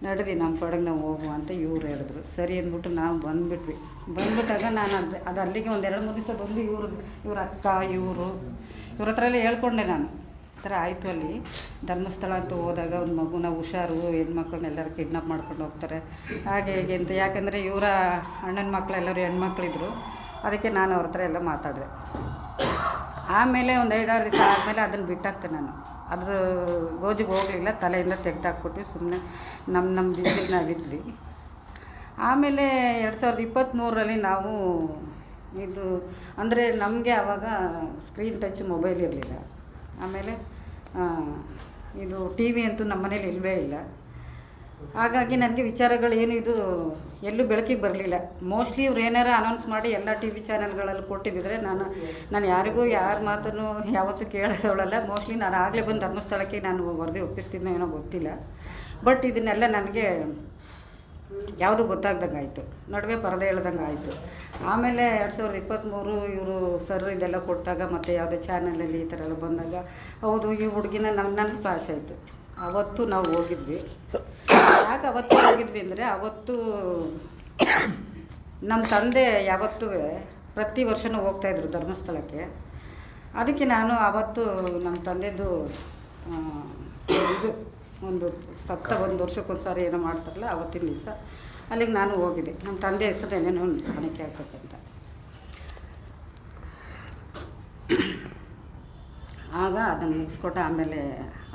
Speaker 2: ನಡ್ರಿ ನಮ್ಮ ಕಡೆಗೆ ನಾವು ಹೋಗುವ ಅಂತ ಇವ್ರು ಹೇಳಿದ್ರು. ಸರಿ ಅಂದ್ಬಿಟ್ಟು ನಾವು ಬಂದ್ಬಿಟ್ಟಾಗ ನಾನು ಅದು ಅಲ್ಲಿಗೆ ಒಂದು 2-3 ದಿವಸ ಬಂದು ಇವ್ರ ಅಕ್ಕ ಇವ್ರ ಹತ್ರ ಎಲ್ಲ ಹೇಳ್ಕೊಂಡೆ ನಾನು, ಈ ಥರ ಆಯಿತು ಅಲ್ಲಿ ಧರ್ಮಸ್ಥಳ ಅಂತ ಹೋದಾಗ ಒಂದು ಮಗುನ ಹುಷಾರು, ಹೆಣ್ಮಕ್ಳನ್ನೆಲ್ಲರೂ ಕಿಡ್ನಾಪ್ ಮಾಡ್ಕೊಂಡು ಹೋಗ್ತಾರೆ ಹಾಗೆ ಹೇಗೆ ಅಂತ. ಯಾಕೆಂದರೆ ಇವರ ಅಣ್ಣನ ಮಕ್ಕಳೆಲ್ಲರೂ ಹೆಣ್ಮಕ್ಳಿದ್ರು, ಅದಕ್ಕೆ ನಾನು ಅವ್ರ ಹತ್ರ ಎಲ್ಲ ಮಾತಾಡಿದೆ. ಆಮೇಲೆ ಒಂದು 5-6 ದಿವಸ ಆದಮೇಲೆ ಅದನ್ನು ಬಿಟ್ಟಾಕ್ತೆ ನಾನು, ಅದ್ರ ಗೋಜಿಗೆ ಹೋಗಲಿಲ್ಲ, ತಲೆಯಿಂದ ತೆಗೆದಾಕ್ಬಿಟ್ಟು ಸುಮ್ಮನೆ ನಮ್ಮ ದಿನಕ್ಕೆ ನಾವಿದ್ವಿ. ಆಮೇಲೆ 2023ರಲ್ಲಿ ನಾವು ಇದು ಅಂದರೆ ನಮಗೆ ಆವಾಗ ಸ್ಕ್ರೀನ್ ಟಚ್ ಮೊಬೈಲ್ ಇರಲಿಲ್ಲ. ಆಮೇಲೆ ಇದು ಟಿ ವಿ ಅಂತೂ ನಮ್ಮ ಮನೇಲಿ ಇಲ್ಲವೇ ಇಲ್ಲ. ಹಾಗಾಗಿ ನನಗೆ ವಿಚಾರಗಳೇನು ಇದು ಎಲ್ಲೂ ಬೆಳಕಿಗೆ ಬರಲಿಲ್ಲ. ಮೋಸ್ಟ್ಲಿ ಇವ್ರು ಏನಾರು ಅನೌನ್ಸ್ ಮಾಡಿ ಎಲ್ಲ ಟಿ ವಿ ಚಾನಲ್ಗಳಲ್ಲಿ ಕೊಟ್ಟಿದ್ದರೆ ನಾನು ಯಾರಿಗೂ ಯಾರ ಮಾತನ್ನು ಯಾವತ್ತೂ ಕೇಳಿಸೋಳಲ್ಲ. ಮೋಸ್ಟ್ಲಿ ನಾನು ಆಗಲೇ ಬಂದು ಧರ್ಮಸ್ಥಳಕ್ಕೆ ನಾನು ವರದಿ ಒಪ್ಪಿಸ್ತಿದ್ನೋ ಏನೋ ಗೊತ್ತಿಲ್ಲ. ಬಟ್ ಇದನ್ನೆಲ್ಲ ನನಗೆ ಯಾವುದು ಗೊತ್ತಾಗ್ದಂಗೆ ಆಯಿತು, ನಡುವೆ ಪರದೆ ಹೇಳ್ದಂಗೆ ಆಯಿತು. ಆಮೇಲೆ 2023 ಇವರು ಸರ್ ಇದೆಲ್ಲ ಕೊಟ್ಟಾಗ ಮತ್ತು ಯಾವುದೇ ಚಾನಲಲ್ಲಿ ಈ ಥರ ಎಲ್ಲ ಬಂದಾಗ, ಹೌದು ಈ ಹುಡುಗಿನ ನನ್ನ ಫ್ಲಾಶ್ ಆಯಿತು. ಅವತ್ತು ನಾವು ಹೋಗಿದ್ವಿ. ಯಾಕೆ ಅವತ್ತು ಹೋಗಿದ್ವಿ ಅಂದರೆ, ಅವತ್ತು ನಮ್ಮ ತಂದೆ ಯಾವತ್ತೂ ಪ್ರತಿ ವರ್ಷವೂ ಹೋಗ್ತಾಯಿದ್ರು ಧರ್ಮಸ್ಥಳಕ್ಕೆ. ಅದಕ್ಕೆ ನಾನು ಅವತ್ತು ನಮ್ಮ ತಂದೆದು ಇದು ಒಂದು 1 ವರ್ಷಕ್ಕೊಂದು ಸಾರಿ ಏನೋ ಮಾಡ್ತಾರಲ್ಲ, ಅವತ್ತಿನ ದಿವಸ ಅಲ್ಲಿಗೆ ನಾನು ಹೋಗಿದ್ದೆ. ನಮ್ಮ ತಂದೆ ಹೆಸರು ಏನೇನೋ ಒಂದು ಕಾಣಿಕೆ ಆಗ್ಬೇಕಂತ. ಆಗ ಅದನ್ನು ಮುಗಿಸ್ಕೊಟ್ಟು ಆಮೇಲೆ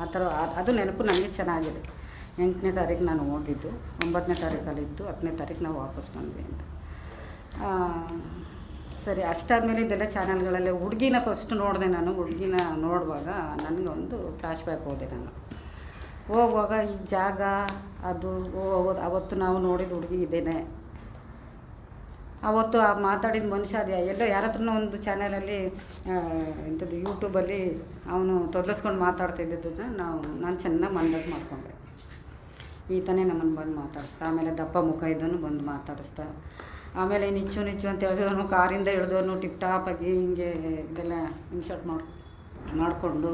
Speaker 2: ಆ ಥರ ಅದು ನೆನಪು ನನಗೆ ಚೆನ್ನಾಗಿದೆ. 8ನೇ ತಾರೀಕು ನಾನು ಹೋಗಿದ್ದು, 9ನೇ ತಾರೀಕಲ್ಲಿದ್ದು, 10ನೇ ತಾರೀಕು ನಾವು ವಾಪಸ್ ಬಂದ್ವಿ ಅಂತ. ಸರಿ, ಅಷ್ಟಾದಮೇಲೆ ಇದೆಲ್ಲ ಚಾನಲ್ಗಳಲ್ಲೇ ಹುಡುಗಿನ ಫಸ್ಟ್ ನೋಡಿದೆ ನಾನು. ಹುಡುಗಿನ ನೋಡುವಾಗ ನನಗೊಂದು ಫ್ಲ್ಯಾಶ್ ಬ್ಯಾಕ್ ಹೋದೆ ನಾನು. ಹೋಗುವಾಗ ಈ ಜಾಗ ಅದು ಅವತ್ತು ನಾವು ನೋಡಿದ ಹುಡುಗಿ ಇದೇನೆ, ಅವತ್ತು ಆ ಮಾತಾಡಿದ ಮನುಷ್ಯ ಅದು ಎಲ್ಲೋ ಯಾರ ಹತ್ರನೋ ಒಂದು ಚಾನಲಲ್ಲಿ ಇಂಥದ್ದು ಯೂಟ್ಯೂಬಲ್ಲಿ ಅವನು ತೊದಲಿಸ್ಕೊಂಡು ಮಾತಾಡ್ತಿದ್ದದನ್ನ ನಾನು ಚೆನ್ನಾಗಿ ಮನದಟ್ಟು ಮಾಡಿಕೊಂಡೆ. ಈತನೇ ನಮ್ಮನ್ನು ಬಂದು ಮಾತಾಡಿಸ್ತಾ, ಆಮೇಲೆ ದಪ್ಪ ಮುಖ ಇದ್ದವನು ಬಂದು ಮಾತಾಡಿಸ್ತಾ, ಆಮೇಲೆ ನಿಚ್ಚು ಅಂತ ಹೇಳಿದವನು ಕಾರಿಂದ ಇಳಿದವನು ಟಿಪ್ ಟಾಪಾಗಿ ಹಿಂಗೆ ಇದೆಲ್ಲ ಇನ್ಶರ್ಟ್ ಮಾಡಿಕೊಂಡು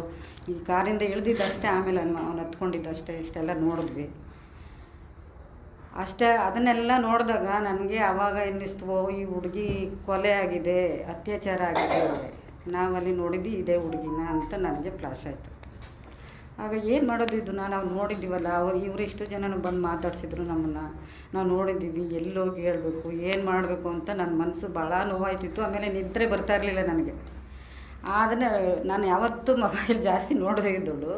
Speaker 2: ಈ ಕಾರಿಂದ ಇಳಿದಿದ್ದಷ್ಟೇ. ಆಮೇಲೆ ಅವನು ಹತ್ಕೊಂಡಿದ್ದಷ್ಟೇ. ಇಷ್ಟೆಲ್ಲ ನೋಡಿದ್ವಿ ಅಷ್ಟೇ. ಅದನ್ನೆಲ್ಲ ನೋಡಿದಾಗ ನನಗೆ ಆವಾಗ ಅನ್ನಿಸ್ತು, ಈ ಹುಡುಗಿ ಕೊಲೆ ಆಗಿದೆ, ಅತ್ಯಾಚಾರ ಆಗಿದೆ, ನಾವಲ್ಲಿ ನೋಡಿದ್ದು ಇದೇ ಹುಡುಗಿನ ಅಂತ ನನಗೆ ಫ್ಲಾಶ್ ಆಯಿತು. ಆಗ ಏನು ಮಾಡೋದು ಇದು, ನಾವು ನೋಡಿದ್ದೀವಲ್ಲ, ಇವರು ಇಷ್ಟು ಜನನ ಬಂದು ಮಾತಾಡ್ಸಿದ್ರು ನಮ್ಮನ್ನು, ನಾವು ನೋಡಿದ್ದೀವಿ, ಎಲ್ಲೋಗಿ ಹೇಳಬೇಕು, ಏನು ಮಾಡಬೇಕು ಅಂತ ನನ್ನ ಮನಸ್ಸು ಭಾಳ ನೋವಾಯ್ತಿತ್ತು. ಆಮೇಲೆ ನಿದ್ರೆ ಬರ್ತಾ ಇರಲಿಲ್ಲ ನನಗೆ. ಅದನ್ನು ನಾನು ಯಾವತ್ತೂ ಮೊಬೈಲ್ ಜಾಸ್ತಿ ನೋಡದೇ ಇದ್ದಳು.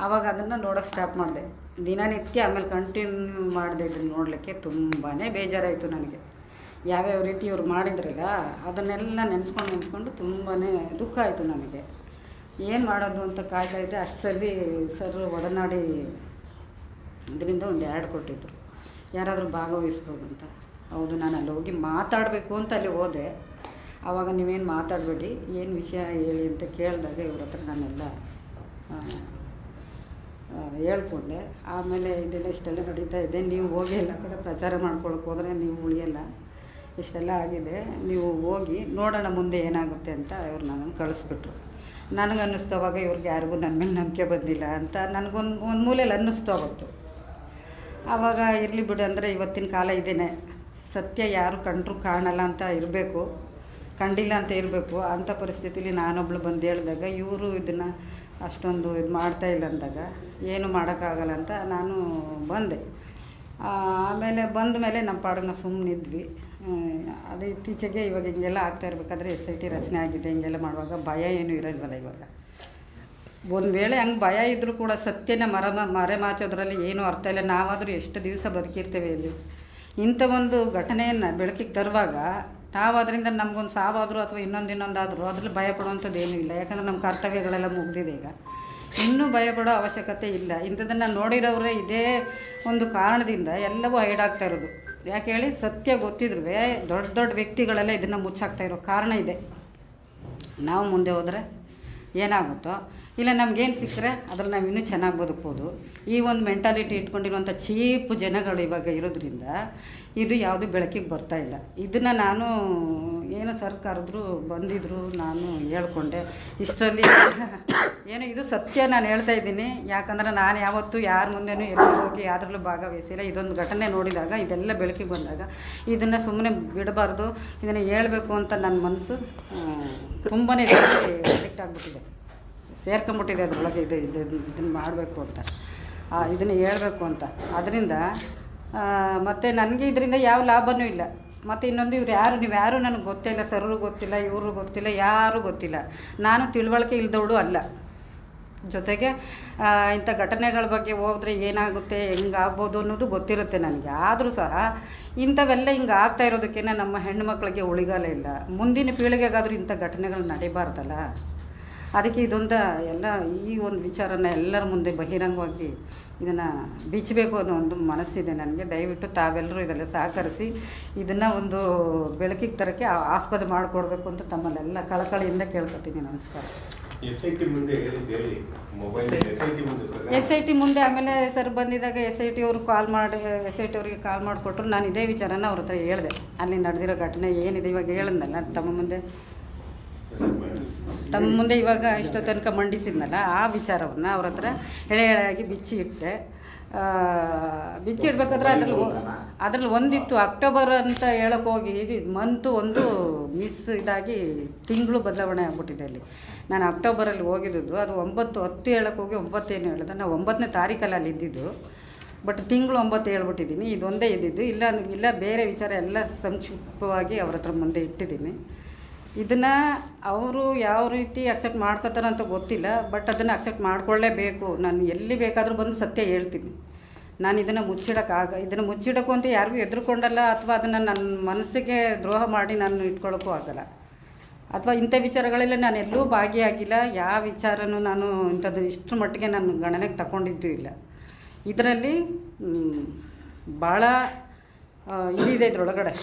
Speaker 2: ಆವಾಗ ಅದನ್ನು ನೋಡೋಕ್ಕೆ ಸ್ಟಾಪ್ ಮಾಡಿದೆ ದಿನನಿತ್ಯ. ಆಮೇಲೆ ಕಂಟಿನ್ಯೂ ಮಾಡಿದೆ ಇದನ್ನು ನೋಡಲಿಕ್ಕೆ. ತುಂಬಾ ಬೇಜಾರಾಯಿತು ನನಗೆ. ಯಾವ್ಯಾವ ರೀತಿ ಇವ್ರು ಮಾಡಿದ್ರಲ್ಲ ಅದನ್ನೆಲ್ಲ ನೆನೆಸ್ಕೊಂಡು ತುಂಬಾ ದುಃಖ ಆಯಿತು ನನಗೆ. ಏನು ಮಾಡೋದು ಅಂತ ಕಾಯ್ತಾಯಿದ್ದೆ. ಅಷ್ಟರಲ್ಲಿ ಸರ್ ಒಡನಾಡಿ ಇದರಿಂದ ಒಂದು ಆ್ಯಡ್ ಕೊಟ್ಟಿದ್ರು, ಯಾರಾದರೂ ಭಾಗವಹಿಸ್ಬೋದು ಅಂತ. ಹೌದು, ನಾನು ಅಲ್ಲಿ ಹೋಗಿ ಮಾತಾಡಬೇಕು ಅಂತ ಅಲ್ಲಿ ಹೋದೆ. ಆವಾಗ ನೀವೇನು ಮಾತಾಡಬೇಡಿ, ಏನು ವಿಷಯ ಹೇಳಿ ಅಂತ ಕೇಳಿದಾಗ ಇವ್ರ ಹತ್ರ ನಾನೆಲ್ಲ ಹೇಳ್ಕೊಂಡೆ. ಆಮೇಲೆ ಇದೆಲ್ಲ ಇಷ್ಟೆಲ್ಲ ನಡೀತಾ ಇದೆ, ನೀವು ಹೋಗಿ ಎಲ್ಲ ಕಡೆ ಪ್ರಚಾರ ಮಾಡ್ಕೊಳಕ್ಕೆ ಹೋದರೆ ನೀವು ಉಳಿಯಲ್ಲ, ಇಷ್ಟೆಲ್ಲ ಆಗಿದೆ, ನೀವು ಹೋಗಿ ನೋಡೋಣ ಮುಂದೆ ಏನಾಗುತ್ತೆ ಅಂತ ಇವ್ರು ನನ್ನನ್ನು ಕಳಿಸ್ಬಿಟ್ರು. ನನಗನ್ನಿಸ್ತು ಅವಾಗ ಇವ್ರಿಗೆ ಯಾರಿಗೂ ನನ್ನ ಮೇಲೆ ನಂಬಿಕೆ ಬಂದಿಲ್ಲ ಅಂತ ನನಗೊಂದು ಮೂಲೆಯಲ್ಲಿ ಅನ್ನಿಸ್ತು ಅವತ್ತು. ಆವಾಗ ಇರಲಿ ಬಿಡು ಅಂದರೆ ಇವತ್ತಿನ ಕಾಲ ಇದೇನೆ, ಸತ್ಯ ಯಾರು ಕಂಡ್ರೂ ಕಾಣಲ್ಲ ಅಂತ ಇರಬೇಕು, ಕಂಡಿಲ್ಲ ಅಂತ ಇರಬೇಕು. ಅಂಥ ಪರಿಸ್ಥಿತಿಲಿ ನಾನೊಬ್ಳು ಬಂದು ಹೇಳಿದಾಗ ಇವರು ಇದನ್ನು ಅಷ್ಟೊಂದು ಇದು ಮಾಡ್ತಾಯಿಲ್ಲ ಅಂದಾಗ ಏನು ಮಾಡೋಕ್ಕಾಗಲ್ಲ ಅಂತ ನಾನು ಬಂದೆ. ಆಮೇಲೆ ಬಂದ ಮೇಲೆ ನಮ್ಮ ಪಾಡಿಗೆ ನಾವು ಸುಮ್ಮನಿದ್ವಿ. ಅದು ಇತ್ತೀಚೆಗೆ ಇವಾಗ ಹಿಂಗೆಲ್ಲ ಆಗ್ತಾ ಇರಬೇಕಾದ್ರೆ SIT ರಚನೆ ಆಗಿದೆ, ಹಿಂಗೆಲ್ಲ ಮಾಡುವಾಗ ಭಯ ಏನೂ ಇರೋಲ್ವಲ್ಲ. ಇವಾಗ ಒಂದು ವೇಳೆ ಹಂಗೆ ಭಯ ಇದ್ದರೂ ಕೂಡ ಸತ್ಯನ ಮರೆಮಾಚೋದ್ರಲ್ಲಿ ಏನೂ ಅರ್ಥ ಇಲ್ಲ. ನಾವಾದರೂ ಎಷ್ಟು ದಿವಸ ಬದುಕಿರ್ತೇವೆ ಇಲ್ಲಿ. ಇಂಥ ಒಂದು ಘಟನೆಯನ್ನು ಬೆಳಕಿಗೆ ತರುವಾಗ ನಾವು ಅದರಿಂದ ನಮಗೊಂದು ಸಾವಾದರೂ ಅಥವಾ ಇನ್ನೊಂದಾದರೂ ಅದ್ರಲ್ಲಿ ಭಯ ಪಡುವಂಥದ್ದು ಏನೂ ಇಲ್ಲ. ಯಾಕಂದರೆ ನಮ್ಮ ಕರ್ತವ್ಯಗಳೆಲ್ಲ ಮುಗಿದಿದೆ. ಈಗ ಇನ್ನೂ ಭಯಪಡೋ ಅವಶ್ಯಕತೆ ಇಲ್ಲ. ಇಂಥದ್ದನ್ನು ನೋಡಿರೋರೇ ಇದೇ ಒಂದು ಕಾರಣದಿಂದ ಎಲ್ಲವೂ ಹೈಡಾಗ್ತಾ ಇರೋದು. ಯಾಕೆ ಹೇಳಿ, ಸತ್ಯ ಗೊತ್ತಿದ್ರೂ ದೊಡ್ಡ ವ್ಯಕ್ತಿಗಳೆಲ್ಲ ಇದನ್ನು ಮುಚ್ಚಾಕ್ತಾ ಇರೋ ಕಾರಣ ಇದೆ. ನಾವು ಮುಂದೆ ಹೋದರೆ ಏನಾಗುತ್ತೋ, ಇಲ್ಲ ನಮಗೇನು ಸಿಕ್ಕರೆ ಅದ್ರಲ್ಲಿ ನಾವು ಇನ್ನೂ ಚೆನ್ನಾಗಿ ಬದುಕ್ಬೋದು. ಈ ಒಂದು ಮೆಂಟಾಲಿಟಿ ಇಟ್ಕೊಂಡಿರುವಂಥ ಚೀಪ್ ಜನಗಳು ಇವಾಗ ಇರೋದ್ರಿಂದ ಇದು ಯಾವುದು ಬೆಳಕಿಗೆ ಬರ್ತಾಯಿಲ್ಲ. ಇದನ್ನು ನಾನು ಏನೋ ಸರ್ ಕರೆದ್ರು ಬಂದಿದ್ದರು, ನಾನು ಹೇಳ್ಕೊಂಡೆ. ಇಷ್ಟರಲ್ಲಿ ಏನೋ ಇದು ಸತ್ಯ ನಾನು ಹೇಳ್ತಾ ಇದ್ದೀನಿ. ಯಾಕಂದರೆ ನಾನು ಯಾವತ್ತೂ ಯಾರ ಮುಂದೆನೂ ಎಲ್ಲಿ ಹೋಗಿ ಯಾವುದ್ರಲ್ಲೂ ಭಾಗವಹಿಸಿಲ್ಲ. ಇದೊಂದು ಘಟನೆ ನೋಡಿದಾಗ, ಇದೆಲ್ಲ ಬೆಳಕಿಗೆ ಬಂದಾಗ ಇದನ್ನು ಸುಮ್ಮನೆ ಬಿಡಬಾರ್ದು, ಇದನ್ನು ಹೇಳಬೇಕು ಅಂತ ನನ್ನ ಮನಸ್ಸು ತುಂಬಾ ಅಡಿಕ್ಟ್ ಆಗಿಬಿಟ್ಟಿದೆ, ಸೇರ್ಕೊಂಬಿಟ್ಟಿದೆ ಅದರೊಳಗೆ. ಇದನ್ನು ಮಾಡಬೇಕು ಅಂತ, ಇದನ್ನು ಹೇಳಬೇಕು ಅಂತ. ಅದರಿಂದ ಮತ್ತು ನನಗೆ ಇದರಿಂದ ಯಾವ ಲಾಭವೂ ಇಲ್ಲ. ಮತ್ತು ಇನ್ನೊಂದು ನೀವು ಯಾರು ನನಗೆ ಗೊತ್ತಿಲ್ಲ, ಸರ್ರು ಗೊತ್ತಿಲ್ಲ, ಇವರು ಗೊತ್ತಿಲ್ಲ, ಯಾರೂ ಗೊತ್ತಿಲ್ಲ. ನಾನು ತಿಳುವಳಿಕೆ ಇಲ್ದವಳು ಅಲ್ಲ. ಜೊತೆಗೆ ಇಂಥ ಘಟನೆಗಳ ಬಗ್ಗೆ ಹೋದರೆ ಏನಾಗುತ್ತೆ, ಹೆಂಗಾಗ್ಬೋದು ಅನ್ನೋದು ಗೊತ್ತಿರುತ್ತೆ ನನಗೆ. ಆದರೂ ಸಹ ಇಂಥವೆಲ್ಲ ಹಿಂಗೆ ಆಗ್ತಾ ಇರೋದಕ್ಕೇ ನಮ್ಮ ಹೆಣ್ಣುಮಕ್ಳಿಗೆ ಉಳಿಗಾಲ ಇಲ್ಲ. ಮುಂದಿನ ಪೀಳಿಗೆಗಾದರೂ ಇಂಥ ಘಟನೆಗಳು ನಡೀಬಾರ್ದಲ್ಲ. ಅದಕ್ಕೆ ಇದೊಂದು ಎಲ್ಲ ಈ ಒಂದು ವಿಚಾರನ ಎಲ್ಲರ ಮುಂದೆ ಬಹಿರಂಗವಾಗಿ ಇದನ್ನು ಬಿಚ್ಚಬೇಕು ಅನ್ನೋ ಒಂದು ಮನಸ್ಸಿದೆ ನನಗೆ. ದಯವಿಟ್ಟು ತಾವೆಲ್ಲರೂ ಇದೆಲ್ಲ ಸಹಕರಿಸಿ ಇದನ್ನು ಒಂದು ಬೆಳಕಿಗೆ ತರೋಕ್ಕೆ ಆಸ್ಪದ ಮಾಡಿಕೊಡ್ಬೇಕು ಅಂತ ತಮ್ಮಲ್ಲೆಲ್ಲ ಕಳಕಳಿಯಿಂದ ಕೇಳ್ಕೊತೀನಿ. ನಮಸ್ಕಾರ. SIT ಮುಂದೆ ಆಮೇಲೆ ಸರ್ ಬಂದಿದ್ದಾಗ SIT ಅವ್ರಿಗೆ ಕಾಲ್ ಮಾಡಿಕೊಟ್ರು. ನಾನು ಇದೇ ವಿಚಾರನ ಅವ್ರ ಹತ್ರ ಹೇಳಿದೆ. ಅಲ್ಲಿ ನಡೆದಿರೋ ಘಟನೆ ಏನಿದೆ ಇವಾಗ ಹೇಳಿದ್ನಲ್ಲ ತಮ್ಮ ಮುಂದೆ ಇವಾಗ ಇಷ್ಟೋ ತನಕ ಮಂಡಿಸಿದ್ನಲ್ಲ, ಆ ವಿಚಾರವನ್ನು ಅವ್ರ ಹತ್ರ ಎಳೆಯಾಗಿ ಬಿಚ್ಚಿ ಇಡಬೇಕಾದ್ರೆ ಅದ್ರಲ್ಲಿ ಒಂದಿತ್ತು ಅಕ್ಟೋಬರ್ ಅಂತ ಹೇಳೋಕೆ ಹೋಗಿ ಮಂತು ಒಂದು ಮಿಸ್ ಇದಾಗಿ ತಿಂಗಳು ಬದಲಾವಣೆ ಆಗ್ಬಿಟ್ಟಿದೆ. ಅಲ್ಲಿ ನಾನು ಅಕ್ಟೋಬರಲ್ಲಿ ಹೋಗಿದ್ದು, ಅದು 9/10 ಹೇಳೋಕೆ ಹೋಗಿ 9 ಏನು ಹೇಳಿದೆ. ನಾವು 9ನೇ ತಾರೀಕಲ್ಲಿ ಅಲ್ಲಿ ಇದ್ದಿದ್ದು, ಬಟ್ ತಿಂಗಳು 9 ಹೇಳ್ಬಿಟ್ಟಿದ್ದೀನಿ. ಇದೊಂದೇ ಇದ್ದಿದ್ದು. ಇಲ್ಲ ಬೇರೆ ವಿಚಾರ ಎಲ್ಲ ಸಂಕ್ಷಿಪ್ತವಾಗಿ ಅವ್ರ ಹತ್ರ ಮುಂದೆ ಇಟ್ಟಿದ್ದೀನಿ. ಇದನ್ನು ಅವರು ಯಾವ ರೀತಿ ಅಕ್ಸೆಪ್ಟ್ ಮಾಡ್ಕೋತಾರೆ ಅಂತ ಗೊತ್ತಿಲ್ಲ, ಬಟ್ ಅದನ್ನು ಅಕ್ಸೆಪ್ಟ್ ಮಾಡ್ಕೊಳ್ಳೇಬೇಕು. ನಾನು ಎಲ್ಲಿ ಬೇಕಾದರೂ ಬಂದು ಸತ್ಯ ಹೇಳ್ತೀನಿ. ನಾನು ಇದನ್ನು ಇದನ್ನು ಮುಚ್ಚಿಡೋಕ್ಕೂ ಅಂತ ಯಾರಿಗೂ ಎದುರುಕೊಂಡಲ್ಲ, ಅಥವಾ ಅದನ್ನು ನನ್ನ ಮನಸ್ಸಿಗೆ ದ್ರೋಹ ಮಾಡಿ ನಾನು ಇಟ್ಕೊಳ್ಳೋಕ್ಕೂ ಆಗಲ್ಲ. ಅಥವಾ ಇಂಥ ವಿಚಾರಗಳೆಲ್ಲ ನಾನು ಎಲ್ಲೂ ಭಾಗಿಯಾಗಿಲ್ಲ. ಯಾವ ವಿಚಾರನೂ ನಾನು ಇಂಥದ್ದು ಇಷ್ಟರ ಮಟ್ಟಿಗೆ ನಾನು ಗಣನೆಗೆ ತಗೊಂಡಿದ್ದೂ ಇಲ್ಲ. ಇದರಲ್ಲಿ ಭಾಳ ಇದಿದೆ ಇದರೊಳಗಡೆ,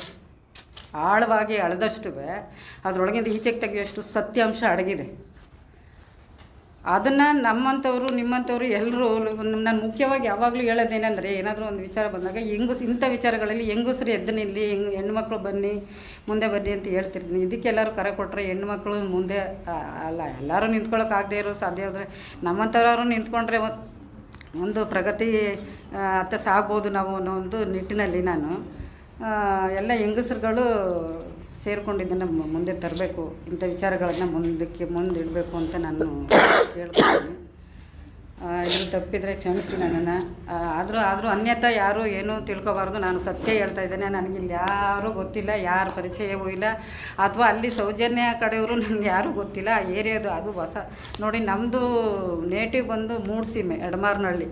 Speaker 2: ಆಳವಾಗಿ ಅಳೆದಷ್ಟು ಅದರೊಳಗಿಂದ ಈಚೆಗೆ ತೆಗೆಯುವಷ್ಟು ಸತ್ಯಾಂಶ ಅಡಗಿದೆ. ಅದನ್ನು ನಮ್ಮಂಥವ್ರು ನಿಮ್ಮಂಥವ್ರು ಎಲ್ಲರೂ, ನಾನು ಮುಖ್ಯವಾಗಿ ಯಾವಾಗಲೂ ಹೇಳೋದೇನೆಂದರೆ, ಏನಾದರೂ ಒಂದು ವಿಚಾರ ಬಂದಾಗ ಇಂಥ ವಿಚಾರಗಳಲ್ಲಿ ಹೆಂಗಸರು ಎದ್ದು ನಿಲ್ಲಿ, ಹೆಣ್ಮಕ್ಳು ಬನ್ನಿ, ಮುಂದೆ ಬನ್ನಿ ಅಂತ ಹೇಳ್ತಿರ್ತೀನಿ. ಇದಕ್ಕೆಲ್ಲರೂ ಕರೆ ಕೊಟ್ಟರೆ ಹೆಣ್ಮಕ್ಳು ಮುಂದೆ ಅಲ್ಲ, ಎಲ್ಲರೂ ನಿಂತ್ಕೊಳ್ಳೋಕ್ಕಾಗದೇ ಇರೋ ಸಾಧ್ಯ ಆದರೆ ನಮ್ಮಂಥವ್ರು ನಿಂತ್ಕೊಂಡ್ರೆ ಒಂದು ಪ್ರಗತಿ ಅತ್ತ ಸಾಗ್ಬೋದು ನಾವು ಅನ್ನೋ ಒಂದು ನಿಟ್ಟಿನಲ್ಲಿ ನಾನು ಎಲ್ಲ ಹೆಂಗಸರುಗಳು ಸೇರಿಕೊಂಡು ಇದನ್ನು ಮುಂದೆ ತರಬೇಕು, ಇಂಥ ವಿಚಾರಗಳನ್ನು ಮುಂದಿಡಬೇಕು ಅಂತ ನಾನು ಕೇಳ್ತೀನಿ. ಇದು ತಪ್ಪಿದರೆ ಕ್ಷಮಿಸಿ ನನ್ನನ್ನು. ಆದರೂ ಅನ್ಯತಾ ಯಾರೂ ಏನೂ ತಿಳ್ಕೊಬಾರ್ದು. ನಾನು ಸತ್ಯ ಹೇಳ್ತಾ ಇದ್ದೇನೆ. ನನಗಿಲ್ಲಿ ಯಾರೂ ಗೊತ್ತಿಲ್ಲ, ಯಾರ ಪರಿಚಯವೂ ಇಲ್ಲ, ಅಥವಾ ಅಲ್ಲಿ ಸೌಜನ್ಯ ಕಡೆಯವರು ನನಗೆ ಯಾರೂ ಗೊತ್ತಿಲ್ಲ. ಆ ಏರಿಯಾದು ಅದು ಹೊಸ ನೋಡಿ, ನಮ್ಮದು ನೇಟಿವ್ ಬಂದು ಮೂಡ್ಸೀಮೆ, ಎಡಮಾರ್ನಹಳ್ಳಿ,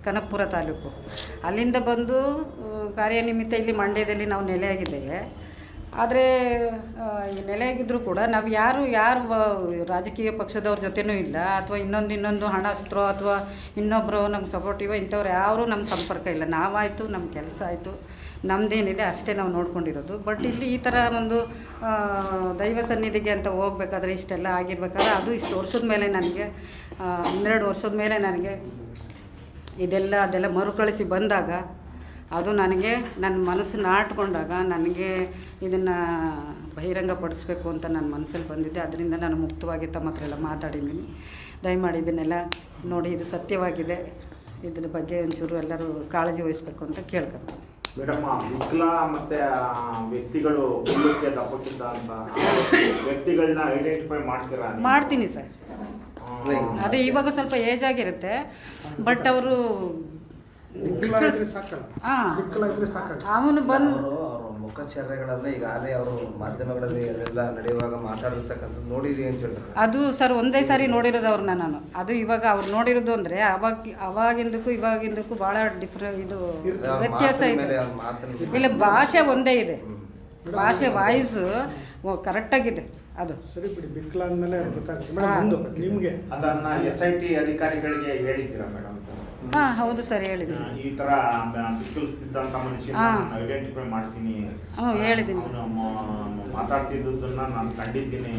Speaker 2: ಕನಕಪುರ ತಾಲೂಕು. ಅಲ್ಲಿಂದ ಬಂದು ಕಾರ್ಯನಿಮಿತ್ತ ಇಲ್ಲಿ ಮಂಡ್ಯದಲ್ಲಿ ನಾವು ನೆಲೆಯಾಗಿದ್ದೇವೆ. ಆದರೆ ನೆಲೆಯಾಗಿದ್ದರೂ ಕೂಡ ನಾವು ಯಾರು ರಾಜಕೀಯ ಪಕ್ಷದವ್ರ ಜೊತೆನೂ ಇಲ್ಲ, ಅಥವಾ ಇನ್ನೊಂದು ಹಣಸ್ಥರೋ ಅಥವಾ ಇನ್ನೊಬ್ಬರು ನಮ್ಗೆ ಸಪೋರ್ಟಿವ ಇಂಥವ್ರು ಯಾರೂ ನಮ್ಮ ಸಂಪರ್ಕ ಇಲ್ಲ. ನಾವಾಯಿತು, ನಮ್ಮ ಕೆಲಸ ಆಯಿತು, ನಮ್ಮದೇನಿದೆ ಅಷ್ಟೇ ನಾವು ನೋಡ್ಕೊಂಡಿರೋದು. ಬಟ್ ಇಲ್ಲಿ ಈ ಥರ ಒಂದು ದೈವ ಸನ್ನಿಧಿಗೆ ಅಂತ ಹೋಗ್ಬೇಕಾದ್ರೆ ಇಷ್ಟೆಲ್ಲ ಆಗಿರ್ಬೇಕಾದ್ರೆ, ಅದು ಇಷ್ಟು ವರ್ಷದ ಮೇಲೆ ನನಗೆ 12 ವರ್ಷದ ಮೇಲೆ ನನಗೆ ಅದೆಲ್ಲ ಮರುಕಳಿಸಿ ಬಂದಾಗ, ಅದು ನನಗೆ ನನ್ನ ಮನಸ್ಸು ನಾಟ್ಕೊಂಡಾಗ ನನಗೆ ಇದನ್ನು ಬಹಿರಂಗಪಡಿಸ್ಬೇಕು ಅಂತ ನನ್ನ ಮನಸ್ಸಲ್ಲಿ ಬಂದಿದ್ದೆ. ಅದರಿಂದ ನಾನು ಮುಕ್ತವಾಗಿ ತಮ್ಮ ಹತ್ರ ಎಲ್ಲ ಮಾತಾಡಿದ್ದೀನಿ. ದಯಮಾಡಿ ಇದನ್ನೆಲ್ಲ ನೋಡಿ, ಇದು ಸತ್ಯವಾಗಿದೆ, ಇದ್ರ ಬಗ್ಗೆ ಒಂಚೂರು ಎಲ್ಲರೂ ಕಾಳಜಿ ವಹಿಸ್ಬೇಕು ಅಂತ ಕೇಳ್ಕೊತೀನಿ.
Speaker 3: ಮೇಡಮ್, ವಿಕಲ ಮತ್ತು ವ್ಯಕ್ತಿಗಳು ಅಪೋಸಿಟ್ ಅಂತ ವ್ಯಕ್ತಿಗಳನ್ನ ಐಡೆಂಟಿಫೈ ಮಾಡ್ತೀರಾ?
Speaker 2: ಮಾಡ್ತೀನಿ ಸರ್. ಅದೇ ಇವಾಗ ಸ್ವಲ್ಪ ಏಜ್ ಆಗಿರುತ್ತೆ, ಬಟ್ ಅವರು ಅವನು ಬಂದು
Speaker 4: ಮುಖಚರ್ಯಗಳನ್ನು ಈಗಾಗಲೇ ಅವರು ಮಾಧ್ಯಮಗಳಲ್ಲಿ ಅದೆಲ್ಲ ನಡೆಯುವಾಗ ಮಾತಾಡಿರ್ತಕ್ಕಂಥದ್ದು ನೋಡಿರಿ ಅಂತ ಹೇಳ್ತಾರೆ.
Speaker 2: ಅದು ಸರ್ ಒಂದೇ ಸಾರಿ ನೋಡಿರೋದು ಅವ್ರನ್ನ ನಾನು. ಅದು ಇವಾಗ ಅವ್ರು ನೋಡಿರೋದು ಅಂದರೆ ಅವಾಗಿಂದಕ್ಕೂ ಇವಾಗಿಂದಕ್ಕೂ ಭಾಳ ಇದು ವ್ಯತ್ಯಾಸ ಇದೆ. ಇಲ್ಲ, ಭಾಷೆ ಒಂದೇ ಇದೆ, ಭಾಷೆ ವಾಯ್ಸು ಕರೆಕ್ಟಾಗಿದೆ. ಅದು
Speaker 5: ಸರಿ ಬಿಡಿ, ಬಿಕ್ಲ ಅಂದಮೇಲೆ ಗೊತ್ತಾಗ್ತದೆ ನಿಮಗೆ.
Speaker 3: ಅದನ್ನ SIT ಅಧಿಕಾರಿಗಳಿಗೆ ಹೇಳಿದ್ದೀರಾ ಮೇಡಮ್?
Speaker 2: ಹಾಂ, ಹೌದು ಸರ್, ಹೇಳಿದ್ದೀನಿ.
Speaker 3: ಈ ಥರ ಬಿಕ್ಕಲ್ಸ್ತಿದ್ದಂಥ ಮನುಷ್ಯನ ಐಡೆಂಟಿಫೈ ಮಾಡ್ತೀನಿ,
Speaker 2: ಹೇಳಿದ್ದೀನಿ.
Speaker 3: ಮಾತಾಡ್ತಿದ್ದನ್ನ ನಾನು ಕಂಡಿದ್ದೀನಿ.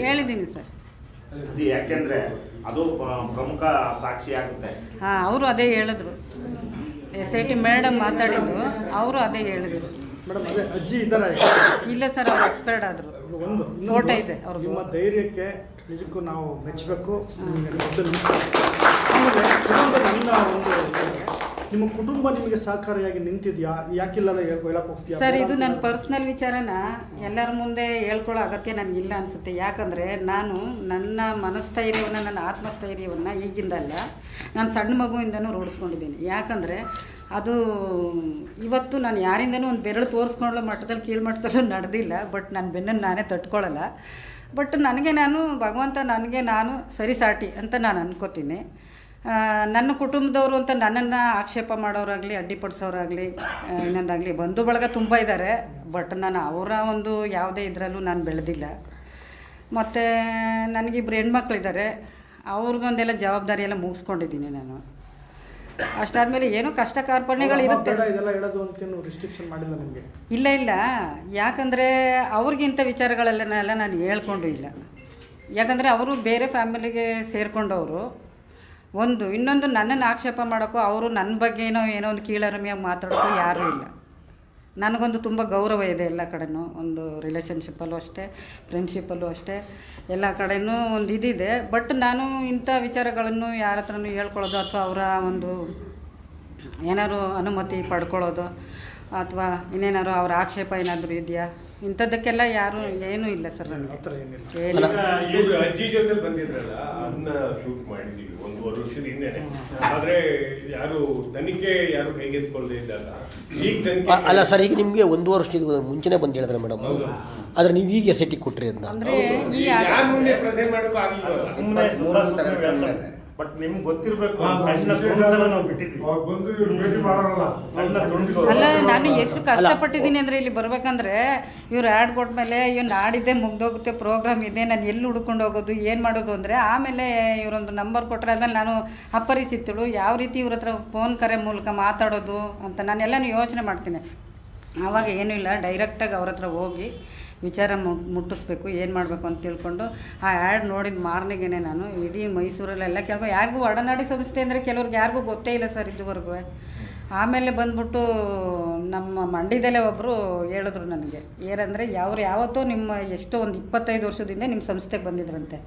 Speaker 2: ಹೇಳಿದ್ದೀನಿ ಸರ್.
Speaker 3: ಅದು ಯಾಕೆಂದ್ರೆ ಅದು ಪ್ರಮುಖ ಸಾಕ್ಷಿ ಆಗುತ್ತೆ.
Speaker 2: ಹಾಂ, ಅವರು ಅದೇ ಹೇಳಿದ್ರು. SIT ಮೇಡಮ್ ಮಾತಾಡಿದ್ದು, ಅವರು ಅದೇ ಹೇಳಿದ್ರು.
Speaker 5: ಮೇಡಮ್, ಅದೇ ಅಜ್ಜಿ ಇದ್ದಾರೆ?
Speaker 2: ಇಲ್ಲ ಸರ್, ಅವ್ರು ಎಕ್ಸ್ಪೈರ್ಡ್ ಆದರು.
Speaker 5: ಒಂದು
Speaker 2: ಫೋಟೋ ಇದೆ ಅವ್ರ.
Speaker 5: ನಿಮ್ಮ ಧೈರ್ಯಕ್ಕೆ ನಿಜಕ್ಕೂ ನಾವು ಮೆಚ್ಚಬೇಕು. ಆಮೇಲೆ ನನ್ನ ಒಂದು, ನಿಮ್ಮ ಕುಟುಂಬ ನಿಮಗೆ ಸಹಕಾರಿಯಾಗಿ ನಿಂತಿದ್ಯಾ? ಯಾಕಿಲ್ಲ ಹೇಳಕ್ಕೆ ಹೋಗ್ತೀಯಾ
Speaker 2: ಸರ್? ಇದು ನನ್ನ ಪರ್ಸ್ನಲ್ ವಿಚಾರನ ಎಲ್ಲರ ಮುಂದೆ ಹೇಳ್ಕೊಳ್ಳೋ ಅಗತ್ಯ ನನಗಿಲ್ಲ ಅನಿಸುತ್ತೆ. ಯಾಕಂದರೆ ನಾನು ನನ್ನ ಮನಸ್ಥೈರ್ಯವನ್ನು, ನನ್ನ ಆತ್ಮಸ್ಥೈರ್ಯವನ್ನು ಈಗಿಂದಲ್ಲ, ನಾನು ಸಣ್ಣ ಮಗುವಿಂದನೂ ರೂಢಿಸ್ಕೊಂಡಿದ್ದೀನಿ. ಯಾಕಂದರೆ ಅದು ಇವತ್ತು ನಾನು ಯಾರಿಂದನೂ ಒಂದು ಬೆರಳು ತೋರಿಸ್ಕೊಳ್ಳೋ ಮಟ್ಟದಲ್ಲಿ, ಕೀಳ್ಮಟ್ಟದಲ್ಲೂ ನಡೆದಿಲ್ಲ. ಬಟ್ ನನ್ನ ಬೆನ್ನನ್ನು ನಾನೇ ತಟ್ಕೊಳ್ಳಲ್ಲ. ಬಟ್ ಭಗವಂತ ನನಗೆ ನಾನು ಸರಿಸಾಟಿ ಅಂತ ನಾನು ಅನ್ಕೋತೀನಿ. ನನ್ನ ಕುಟುಂಬದವರು ಅಂತ ನನ್ನನ್ನು ಆಕ್ಷೇಪ ಮಾಡೋರಾಗಲಿ, ಅಡ್ಡಿಪಡಿಸೋರಾಗಲಿ, ಇನ್ನೊಂದಾಗಲಿ, ಬಂಧು ಬಳಗ ತುಂಬ ಇದ್ದಾರೆ. ಬಟ್ ನಾನು ಅವರ ಒಂದು ಯಾವುದೇ ಇದರಲ್ಲೂ ನಾನು ಬೆಳೆದಿಲ್ಲ. ಮತ್ತು ನನಗಿಬ್ಬರು ಹೆಣ್ಮಕ್ಳಿದ್ದಾರೆ, ಅವ್ರಿಗೊಂದೆಲ್ಲ ಜವಾಬ್ದಾರಿ ಎಲ್ಲ ಮುಗಿಸ್ಕೊಂಡಿದ್ದೀನಿ ನಾನು. ಅಷ್ಟಾದಮೇಲೆ ಏನೋ ಕಷ್ಟ ಕಾರ್ಪಣ್ಯಗಳಿರುತ್ತೆ. ಇಲ್ಲ, ಯಾಕಂದರೆ ಅವ್ರಿಗಿಂತ ವಿಚಾರಗಳೆಲ್ಲ ನಾನು ಹೇಳ್ಕೊಂಡು ಇಲ್ಲ. ಯಾಕಂದರೆ ಅವರು ಬೇರೆ ಫ್ಯಾಮಿಲಿಗೆ ಸೇರಿಕೊಂಡವರು. ಇನ್ನೊಂದು ನನ್ನನ್ನು ಆಕ್ಷೇಪ ಮಾಡೋಕ್ಕೋ, ಅವರು ನನ್ನ ಬಗ್ಗೆ ಏನೋ ಒಂದು ಕೀಳರಿಮೆಯಾಗಿ ಮಾತಾಡೋಕ್ಕೋ ಯಾರೂ ಇಲ್ಲ. ನನಗೊಂದು ತುಂಬ ಗೌರವ ಇದೆ ಎಲ್ಲ ಕಡೆನೂ. ಒಂದು ರಿಲೇಷನ್ಶಿಪ್ಪಲ್ಲೂ ಅಷ್ಟೇ, ಫ್ರೆಂಡ್ಶಿಪ್ಪಲ್ಲೂ ಅಷ್ಟೇ, ಎಲ್ಲ ಕಡೆನೂ ಒಂದು ಇದಿದೆ. ಬಟ್ ನಾನು ಇಂಥ ವಿಚಾರಗಳನ್ನು ಯಾರ ಹತ್ರನೂ ಹೇಳ್ಕೊಳ್ಳೋದು, ಅಥವಾ ಅವರ ಒಂದು ಏನಾದ್ರು ಅನುಮತಿ ಪಡ್ಕೊಳ್ಳೋದು, ಅಥವಾ ಇನ್ನೇನಾದ್ರು ಅವರ ಆಕ್ಷೇಪ ಏನಾದರೂ ಇದೆಯಾ, ಇಂಥದ್ದಕ್ಕೆಲ್ಲ ಯಾರು ಏನೂ ಇಲ್ಲ ಸರ್
Speaker 5: ಆ
Speaker 2: ನನಗೆ
Speaker 5: ಥರ ಏನಿಲ್ಲ.
Speaker 2: ಏನಿಲ್ಲ.
Speaker 6: ಇವ್ರು ಅಜ್ಜಿ ಜೊತೆ ಬಂದಿದ್ರಲ್ಲ ಅದನ್ನ ಶೂಟ್ ಮಾಡಿದೀವಿ 1 ವರ್ಷದ ಹಿಂದೆನೆ. ಆದ್ರೆ ಯಾರು ತನಿಖೆ ಯಾರು ಕೈಗೆತ್ಕೊಳ್ಳದೆ ಇದ್ದಾಗ ಈಗ ತನಿಖೆ
Speaker 7: ಅಲ್ಲ ಸರ್, ಈಗ ನಿಮಗೆ 1 ವರ್ಷದ ಮುಂಚೆನೇ ಬಂದು ಹೇಳಿದ್ರೆ ಮೇಡಮ್, ಆದರೆ ನೀವು ಈಗ ಎಸ್ ಐ ಟಿ ಕೊಟ್ರಿ ಅದನ್ನ.
Speaker 2: ಅಂದರೆ ಈ
Speaker 6: ಯಾರ ಮುಂದೆ ಪ್ರೆಸೆಂಟ್ ಮಾಡೋಕ್ಕೂ ಆಗಿಲ್ಲ.
Speaker 3: ಸುಮ್ಮನೆ ಬಟ್ ನಿಮ್ಗೆ ಗೊತ್ತಿರಬೇಕು ಸಣ್ಣ ತುಂಡುತನ ನಾವು ಬಿಟ್ಟಿದ್ವಿ.
Speaker 8: ಬಂದು ಇವ್ರು ಭೇಟಿ ಮಾಡೋರಲ್ಲ,
Speaker 3: ಸಣ್ಣ ತುಂಡು
Speaker 2: ಅಲ್ಲ, ನಾನು ಎಷ್ಟು ಕಷ್ಟಪಟ್ಟಿದ್ದೀನಿ ಅಂದರೆ ಇಲ್ಲಿ ಬರ್ಬೇಕಂದ್ರೆ ಇವ್ರು ಆ್ಯಡ್ ಕೊಟ್ಮೇಲೆ ಇವ್ರು ನಾಡಿದ್ದೆ ಮುಗ್ದೋಗುತ್ತೆ, ಪ್ರೋಗ್ರಾಮ್ ಇದೆ, ನಾನು ಎಲ್ಲಿ ಹುಡ್ಕೊಂಡು ಹೋಗೋದು ಏನು ಮಾಡೋದು ಅಂದರೆ ಆಮೇಲೆ ಇವರೊಂದು ನಂಬರ್ ಕೊಟ್ಟರೆ ಆದ್ಮೇಲೆ ನಾನು ಅಪರಿಚಿತಳು ಯಾವ ರೀತಿ ಇವ್ರ ಹತ್ರ ಫೋನ್ ಕರೆ ಮೂಲಕ ಮಾತಾಡೋದು ಅಂತ ನಾನೆಲ್ಲನೂ ಯೋಚನೆ ಮಾಡ್ತೀನಿ. ಆವಾಗ ಏನೂ ಇಲ್ಲ, ಡೈರೆಕ್ಟಾಗಿ ಅವ್ರ ಹತ್ರ ಹೋಗಿ ವಿಚಾರ ಮುಟ್ಟಿಸ್ಬೇಕು, ಏನು ಮಾಡಬೇಕು ಅಂತ ತಿಳ್ಕೊಂಡು ಆ ಆ್ಯಡ್ ನೋಡಿದ ಮಾರನೆಗೇ ನಾನು ಇಡೀ ಮೈಸೂರಲ್ಲೆಲ್ಲ ಕೇಳ್ಬೋದು. ಯಾರಿಗೂ ಒಡನಾಡಿ ಸಂಸ್ಥೆ ಅಂದರೆ ಕೆಲವ್ರಿಗೆ ಯಾರಿಗೂ ಗೊತ್ತೇ ಇಲ್ಲ ಸರ್ ಇದುವರೆಗೂ. ಆಮೇಲೆ ಬಂದ್ಬಿಟ್ಟು ನಮ್ಮ ಮಂಡ್ಯದಲ್ಲೇ ಒಬ್ಬರು ಹೇಳಿದ್ರು ನನಗೆ, ಏನಂದರೆ ಯಾವತ್ತೋ ನಿಮ್ಮ ಎಷ್ಟೋ ಒಂದು 25 ವರ್ಷದಿಂದ ನಿಮ್ಮ ಸಂಸ್ಥೆಗೆ ಬಂದಿದ್ರಂತೆ,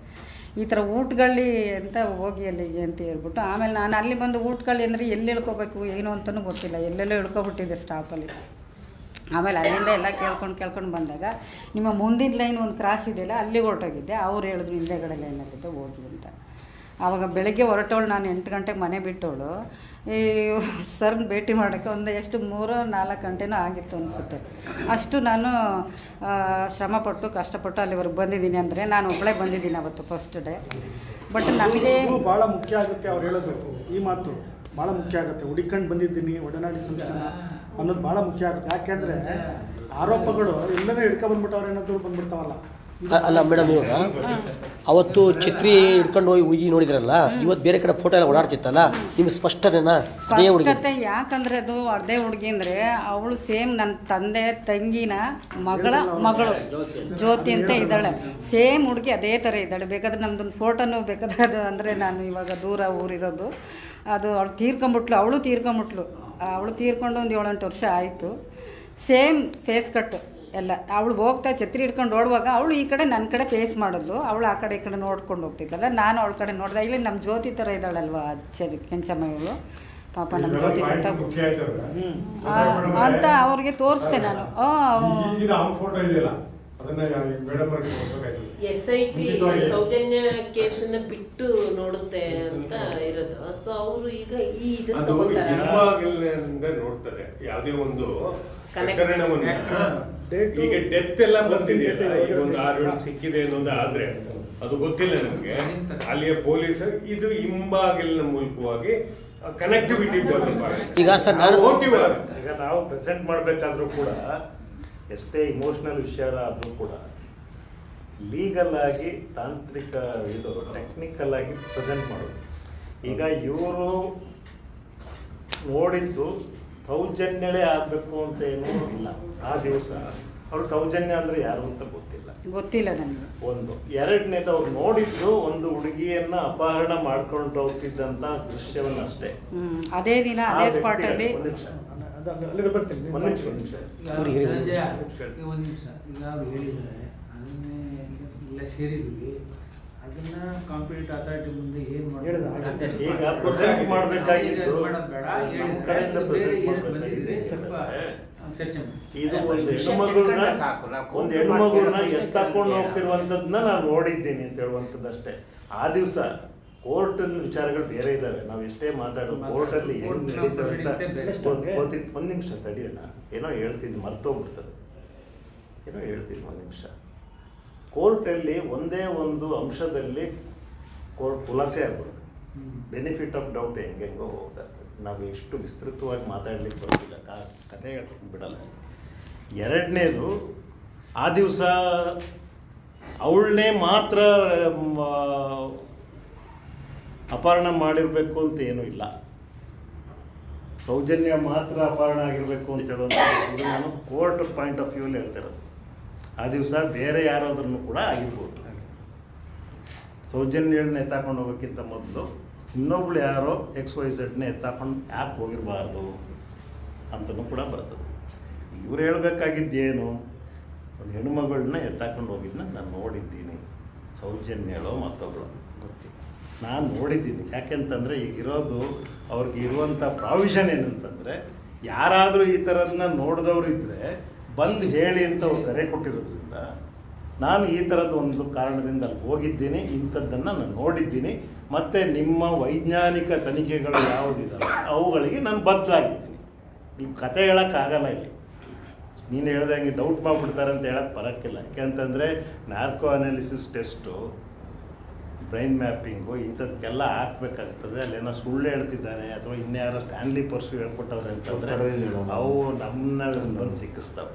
Speaker 2: ಈ ಥರ ಊಟಗಳ್ಳಿ ಅಂತ ಹೋಗಿ ಅಲ್ಲಿಗೆ ಅಂತ ಹೇಳ್ಬಿಟ್ಟು. ಆಮೇಲೆ ನಾನು ಅಲ್ಲಿ ಬಂದು ಊಟಗಳ್ಳಿ ಅಂದರೆ ಎಲ್ಲಿ ಇಳ್ಕೊಬೇಕು ಏನು ಅಂತಲೂ ಗೊತ್ತಿಲ್ಲ, ಎಲ್ಲೆಲ್ಲೋ ಇಳ್ಕೊಬಿಟ್ಟಿದ್ದೆ ಸ್ಟಾಪಲ್ಲಿ. ಆಮೇಲೆ ಅಲ್ಲಿಂದ ಎಲ್ಲ ಕೇಳ್ಕೊಂಡು ಬಂದಾಗ ನಿಮ್ಮ ಮುಂದಿನ ಲೈನ್ ಒಂದು ಕ್ರಾಸ್ ಇದೆಯಲ್ಲ ಅಲ್ಲಿಗೆ ಹೊರಟೋಗಿದ್ದೆ. ಅವ್ರು ಹೇಳಿದ್ರು ಹಿಂದೆಗಡೆ ಲೈನಲ್ಲಿದ್ದೆ ಹೋಗಿ ಅಂತ. ಆವಾಗ ಬೆಳಗ್ಗೆ ಹೊರಟೋಳು, ನಾನು 8 ಗಂಟೆಗೆ ಮನೆ ಬಿಟ್ಟವಳು. ಈ ಸರ್ನ ಭೇಟಿ ಮಾಡೋಕ್ಕೆ ಒಂದು ಎಷ್ಟು 3-4 ಗಂಟೆನೂ ಆಗಿತ್ತು ಅನಿಸುತ್ತೆ. ಅಷ್ಟು ನಾನು ಶ್ರಮಪಟ್ಟು ಕಷ್ಟಪಟ್ಟು ಅಲ್ಲಿವರೆಗೆ ಬಂದಿದ್ದೀನಿ. ಅಂದರೆ ನಾನು ಒಬ್ಬಳೇ ಬಂದಿದ್ದೀನಿ ಅವತ್ತು ಫಸ್ಟ್ ಡೇ. ಬಟ್ ನನಗೆ
Speaker 5: ಭಾಳ ಮುಖ್ಯ ಆಗುತ್ತೆ ಅವ್ರು ಹೇಳೋದು, ಈ ಮಾತು ಭಾಳ ಮುಖ್ಯ ಆಗುತ್ತೆ. ಹುಡುಕೊಂಡು ಬಂದಿದ್ದೀನಿ ಒಡನಾಡಿ ಸಂಸ್ಥೆನ ಅನ್ನೋದು ಭಾಳ ಮುಖ್ಯ ಆಗುತ್ತೆ. ಯಾಕೆಂದರೆ ಆರೋಪಗಳು ಎಲ್ಲನೇ ಹಿಡ್ಕೊಂಡ್ಬಂದ್ಬಿಟ್ಟು ಅವ್ರು ಏನಾದರೂ ಬಂದ್ಬಿಡ್ತಾವಲ್ಲ.
Speaker 7: ಅಲ್ಲ ಮೇಡಮ್, ಇವಾಗ ಅವತ್ತು ಛತ್ರಿ ಹಿಡ್ಕೊಂಡು ಹೋಗಿ ಹುಡುಗಿ ನೋಡಿದ್ರಲ್ಲ, ಇವತ್ತು ಬೇರೆ ಕಡೆ ಫೋಟೋ ಎಲ್ಲ ಓಡಾಡ್ತಿತ್ತಲ್ಲ, ನಿಮ್ಗೆ ಸ್ಪಷ್ಟತೆನಾ? ಅದೇ ಹುಡುಗಿ
Speaker 2: ಸ್ಪಷ್ಟತೆ ಯಾಕಂದರೆ ಅದು ಅದೇ ಹುಡುಗಿ ಅಂದರೆ ಅವಳು ಸೇಮ್ ನನ್ನ ತಂದೆ ತಂಗಿನ ಮಗಳು ಜ್ಯೋತಿ ಅಂತ ಇದ್ದಾಳೆ. ಸೇಮ್ ಹುಡುಗಿ ಅದೇ ಥರ ಇದ್ದಾಳೆ. ಬೇಕಾದ್ರೆ ನಮ್ದೊಂದು ಫೋಟೋನು ಬೇಕಾದ್ರೆ ಅದು ಅಂದರೆ ನಾನು ಇವಾಗ ದೂರ ಊರಿರೋದು ಅದು ಅವಳು ತೀರ್ಕೊಂಬಿಟ್ಲು. ಅವಳು ತೀರ್ಕೊಂಡು ಒಂದು 7-8 ವರ್ಷ ಆಯಿತು. ಸೇಮ್ ಫೇಸ್ ಕಟ್ಟು ಎಲ್ಲ. ಅವಳು ಹೋಗ್ತಾ ಛತ್ರಿ ಹಿಡ್ಕೊಂಡು ಓಡುವಾಗ ಅವಳು ಈ ಕಡೆ ನನ್ನ ಕಡೆ ಫೇಸ್ ಮಾಡಿದ್ಲು, ಅವಳು ಆ ಕಡೆ ಈ ಕಡೆ ನೋಡ್ಕೊಂಡು ಹೋಗ್ತಿದ್ದಲ್ಲ, ನಾನು ಅವಳ ಕಡೆ ನೋಡಿದೆ. ಇಲ್ಲಿ ನಮ್ಮ ಜ್ಯೋತಿ ಥರ ಇದ್ದಾಳಲ್ವ ಕೆಂಚಮ್ಮ ಇವಳು, ಪಾಪ ನಮ್ಮ ಜ್ಯೋತಿ ಸತ್ತ ಅಂತ ಅವ್ರಿಗೆ ತೋರಿಸ್ದೆ ನಾನು.
Speaker 8: ಫೋಟೋ ಇದೆಯಲ್ಲ
Speaker 9: SIT ಸೌಜನ್ಯ ಕೇಸನ್ನ ಬಿಟ್ಟು ನೋಡುತ್ತೆ ಅಂತ ಇರೋದು. ಸೊ ಅವರು ಈಗ ಈ
Speaker 6: ಅದು ಹಿಂಬಾಗಿಲಿನಿಂದ ನೋಡ್ತಾರೆ ಯಾವುದೇ ಒಂದು ಪ್ರಕರಣವನ್ನು. ಈಗ ಡೆತ್ ಎಲ್ಲ ಬಂದಿದೆಯಲ್ಲ, ಈಗ ಒಂದು 6-7 ಸಿಕ್ಕಿದೆ ಅನ್ನೋದು ಆದ್ರೆ ಅದು ಗೊತ್ತಿಲ್ಲ ನಮಗೆ. ಅಲ್ಲಿಯ ಪೊಲೀಸರು ಇದು ಹಿಂಬಾಗಿಲಿನ ಮೂಲಕವಾಗಿ ಕನೆಕ್ಟಿವಿಟಿ ಡೆವಲಪ್
Speaker 7: ಈಗ ಸರ್ ನಾನು
Speaker 3: ಈಗ ನಾವು ಪ್ರೆಸೆಂಟ್ ಮಾಡಬೇಕಾದ್ರೂ ಕೂಡ ಎಷ್ಟೇ ಇಮೋಷನಲ್ ವಿಷಯ ಆದರೂ ಕೂಡ ಲೀಗಲ್ ಆಗಿ ತಾಂತ್ರಿಕ ಇದು ಟೆಕ್ನಿಕಲ್ ಆಗಿ ಪ್ರೆಸೆಂಟ್ ಮಾಡೋದು. ಈಗ ಇವರು ನೋಡಿದ್ದು ಸೌಜನ್ಯವೇ ಆಗಬೇಕು ಅಂತ ಏನೂ ಇಲ್ಲ. ಆ ದಿವಸ ಅವ್ರಿಗೆ ಸೌಜನ್ಯ ಅಂದರೆ ಯಾರು ಅಂತ ಗೊತ್ತಿಲ್ಲ
Speaker 2: ನನಗೆ.
Speaker 3: ಒಂದು ಎರಡನೇದು ಅವ್ರು ನೋಡಿದ್ದು ಒಂದು ಹುಡುಗಿಯನ್ನ ಅಪಹರಣ ಮಾಡ್ಕೊಂಡು ಹೋಗ್ತಿದ್ದಂಥ ದೃಶ್ಯವನ್ನಷ್ಟೇ.
Speaker 2: ಅದೇ ದಿನ ಅದೇ ಸ್ಪಾಟಲ್ಲಿ
Speaker 5: ಅಲ್ಲಿಗೆ ಬರ್ತೀನಿ.
Speaker 3: ಒಂದು ನಿಮಿಷ
Speaker 10: ಈಗ ಅವ್ರು ಹೇಳಿದ್ದಾರೆ ಅದನ್ನೇ ಎಲ್ಲ ಸೇರಿದ್ವಿ, ಅದನ್ನ ಕಾಂಪಿಟೇಟಿವ್ ಅಥಾರಿಟಿ ಮುಂದೆ ಏನು ಮಾಡೋದು
Speaker 3: ಈಗ ಪ್ರೆಸೆಂಟ್ ಮಾಡಬೇಕಾಗಿದ್ದು
Speaker 10: ಬೇಡ
Speaker 3: ಕಡೆಯಿಂದ
Speaker 10: ಬೇರೆ
Speaker 3: ಪ್ರೆಸೆಂಟ್
Speaker 10: ಏನು ಬಂದಿದ್ರೆ ಸ್ವಲ್ಪ ಚರ್ಚೆ
Speaker 3: ಇದು ಒಂದು ಹೆಣ್ಮಗುನ ಎತ್ತಾಕೊಂಡು ಹೋಗ್ತಿರುವಂಥದ್ದನ್ನ ನಾನು ನೋಡಿದ್ದೀನಿ ಅಂತ ಹೇಳುವಂಥದ್ದಷ್ಟೇ. ಆ ದಿವಸ ಕೋರ್ಟಲ್ಲಿ ವಿಚಾರಗಳು ಬೇರೆ ಇದ್ದಾವೆ. ನಾವು ಎಷ್ಟೇ ಮಾತಾಡೋದು ಕೋರ್ಟಲ್ಲಿ ಏನು ನಡೀತದೆ ಒಂದು ನಿಮಿಷ ತಡಿಯೋಣ. ಏನೋ ಹೇಳ್ತಿದ್ದು ಮರ್ತೋಗ್ಬಿಡ್ತದೆ. ಒಂದು ನಿಮಿಷ. ಕೋರ್ಟಲ್ಲಿ ಒಂದೇ ಒಂದು ಅಂಶದಲ್ಲಿ ಕೋರ್ಟ್ ಖುಲಾಸೆ ಆಗ್ಬಿಡುತ್ತೆ. ಬೆನಿಫಿಟ್ ಆಫ್ ಡೌಟ್ ಹೆಂಗೆಂಗೋ ಹೋಗ್ತದೆ. ನಾವು ಎಷ್ಟು ವಿಸ್ತೃತವಾಗಿ ಮಾತಾಡ್ಲಿಕ್ಕೆ ಬರೋದಿಲ್ಲ, ಕತೆ ಹೇಳ್ಕೊಂಡು ಬಿಡಲ್ಲ. ಎರಡನೇದು, ಆ ದಿವಸ ಅವಳನ್ನೇ ಮಾತ್ರ ಅಪಹರಣ ಮಾಡಿರಬೇಕು ಅಂತ ಏನೂ ಇಲ್ಲ. ಸೌಜನ್ಯ ಮಾತ್ರ ಅಪಹರಣ ಆಗಿರಬೇಕು ಅಂತ ಹೇಳುವಂಥ ಇದು ನಾನು ಕೋರ್ಟ್ ಪಾಯಿಂಟ್ ಆಫ್ ವ್ಯೂಲಿ ಹೇಳ್ತಿರೋದು. ಆ ದಿವಸ ಬೇರೆ ಯಾರಾದ್ರೂ ಕೂಡ ಆಗಿರ್ಬೋದು. ಸೌಜನ್ಯಗಳನ್ನ ಎತ್ತಾಕೊಂಡು ಹೋಗೋಕ್ಕಿಂತ ಮೊದಲು ಇನ್ನೊಬ್ಳು ಯಾರೋ XYZನೇ ಎತ್ತಾಕೊಂಡು ಯಾಕೆ ಹೋಗಿರಬಾರ್ದು ಅಂತಲೂ ಕೂಡ ಬರ್ತದೆ. ಇವ್ರು ಹೇಳಬೇಕಾಗಿದ್ದೇನು, ಒಂದು ಹೆಣ್ಣುಮಗಳನ್ನ ಎತ್ತಾಕೊಂಡು ಹೋಗಿದ್ದನ್ನ ನಾನು ನೋಡಿದ್ದೀನಿ. ಸೌಜನ್ಯಳೋ ಮತ್ತೊಬ್ಬಳು ಗೊತ್ತಿಲ್ಲ, ನಾನು ನೋಡಿದ್ದೀನಿ. ಯಾಕೆಂತಂದರೆ ಈಗಿರೋದು ಅವ್ರಿಗೆ ಇರುವಂಥ ಪ್ರಾವಿಷನ್ ಏನಂತಂದರೆ, ಯಾರಾದರೂ ಈ ಥರದನ್ನ ನೋಡಿದವರು ಇದ್ದರೆ ಬಂದು ಹೇಳಿ ಅಂತ ಅವ್ರು ಕರೆ ಕೊಟ್ಟಿರೋದ್ರಿಂದ ನಾನು ಈ ಥರದ ಒಂದು ಕಾರಣದಿಂದ ಅಲ್ಲಿ ಹೋಗಿದ್ದೀನಿ, ಇಂಥದ್ದನ್ನು ನಾನು ನೋಡಿದ್ದೀನಿ, ಮತ್ತು ನಿಮ್ಮ ವೈಜ್ಞಾನಿಕ ತನಿಖೆಗಳು ಯಾವುದಿದ್ದಾವೆ ಅವುಗಳಿಗೆ ನಾನು ಬದಲಾಗಿದ್ದೀನಿ. ಈ ಕತೆ ಹೇಳೋಕ್ಕಾಗಲ್ಲ ಇಲ್ಲಿ. ನೀನು ಹೇಳ್ದಂಗೆ ಡೌಟ್ ಮಾಡಿಬಿಡ್ತಾರೆ ಅಂತ ಹೇಳಕ್ಕೆ ಬರೋಕ್ಕಿಲ್ಲ. ಯಾಕೆಂತಂದರೆ narco analysis test, brain mapping ಇಂಥದಕ್ಕೆಲ್ಲ ಹಾಕ್ಬೇಕಾಗ್ತದೆ. ಅಲ್ಲೇನೋ ಸುಳ್ಳು ಹೇಳ್ತಿದ್ದಾನೆ ಅಥವಾ ಇನ್ಯಾರೋ ಸ್ಟ್ಯಾನ್ಲಿ ಪರ್ಸು ಹೇಳ್ಕೊಟ್ಟವ್ರೆ ಅಂತಂದರೆ ಅವು ನಮ್ಮನ್ನ ಬಂದು ಸಿಕ್ಕಿಸ್ತವೆ.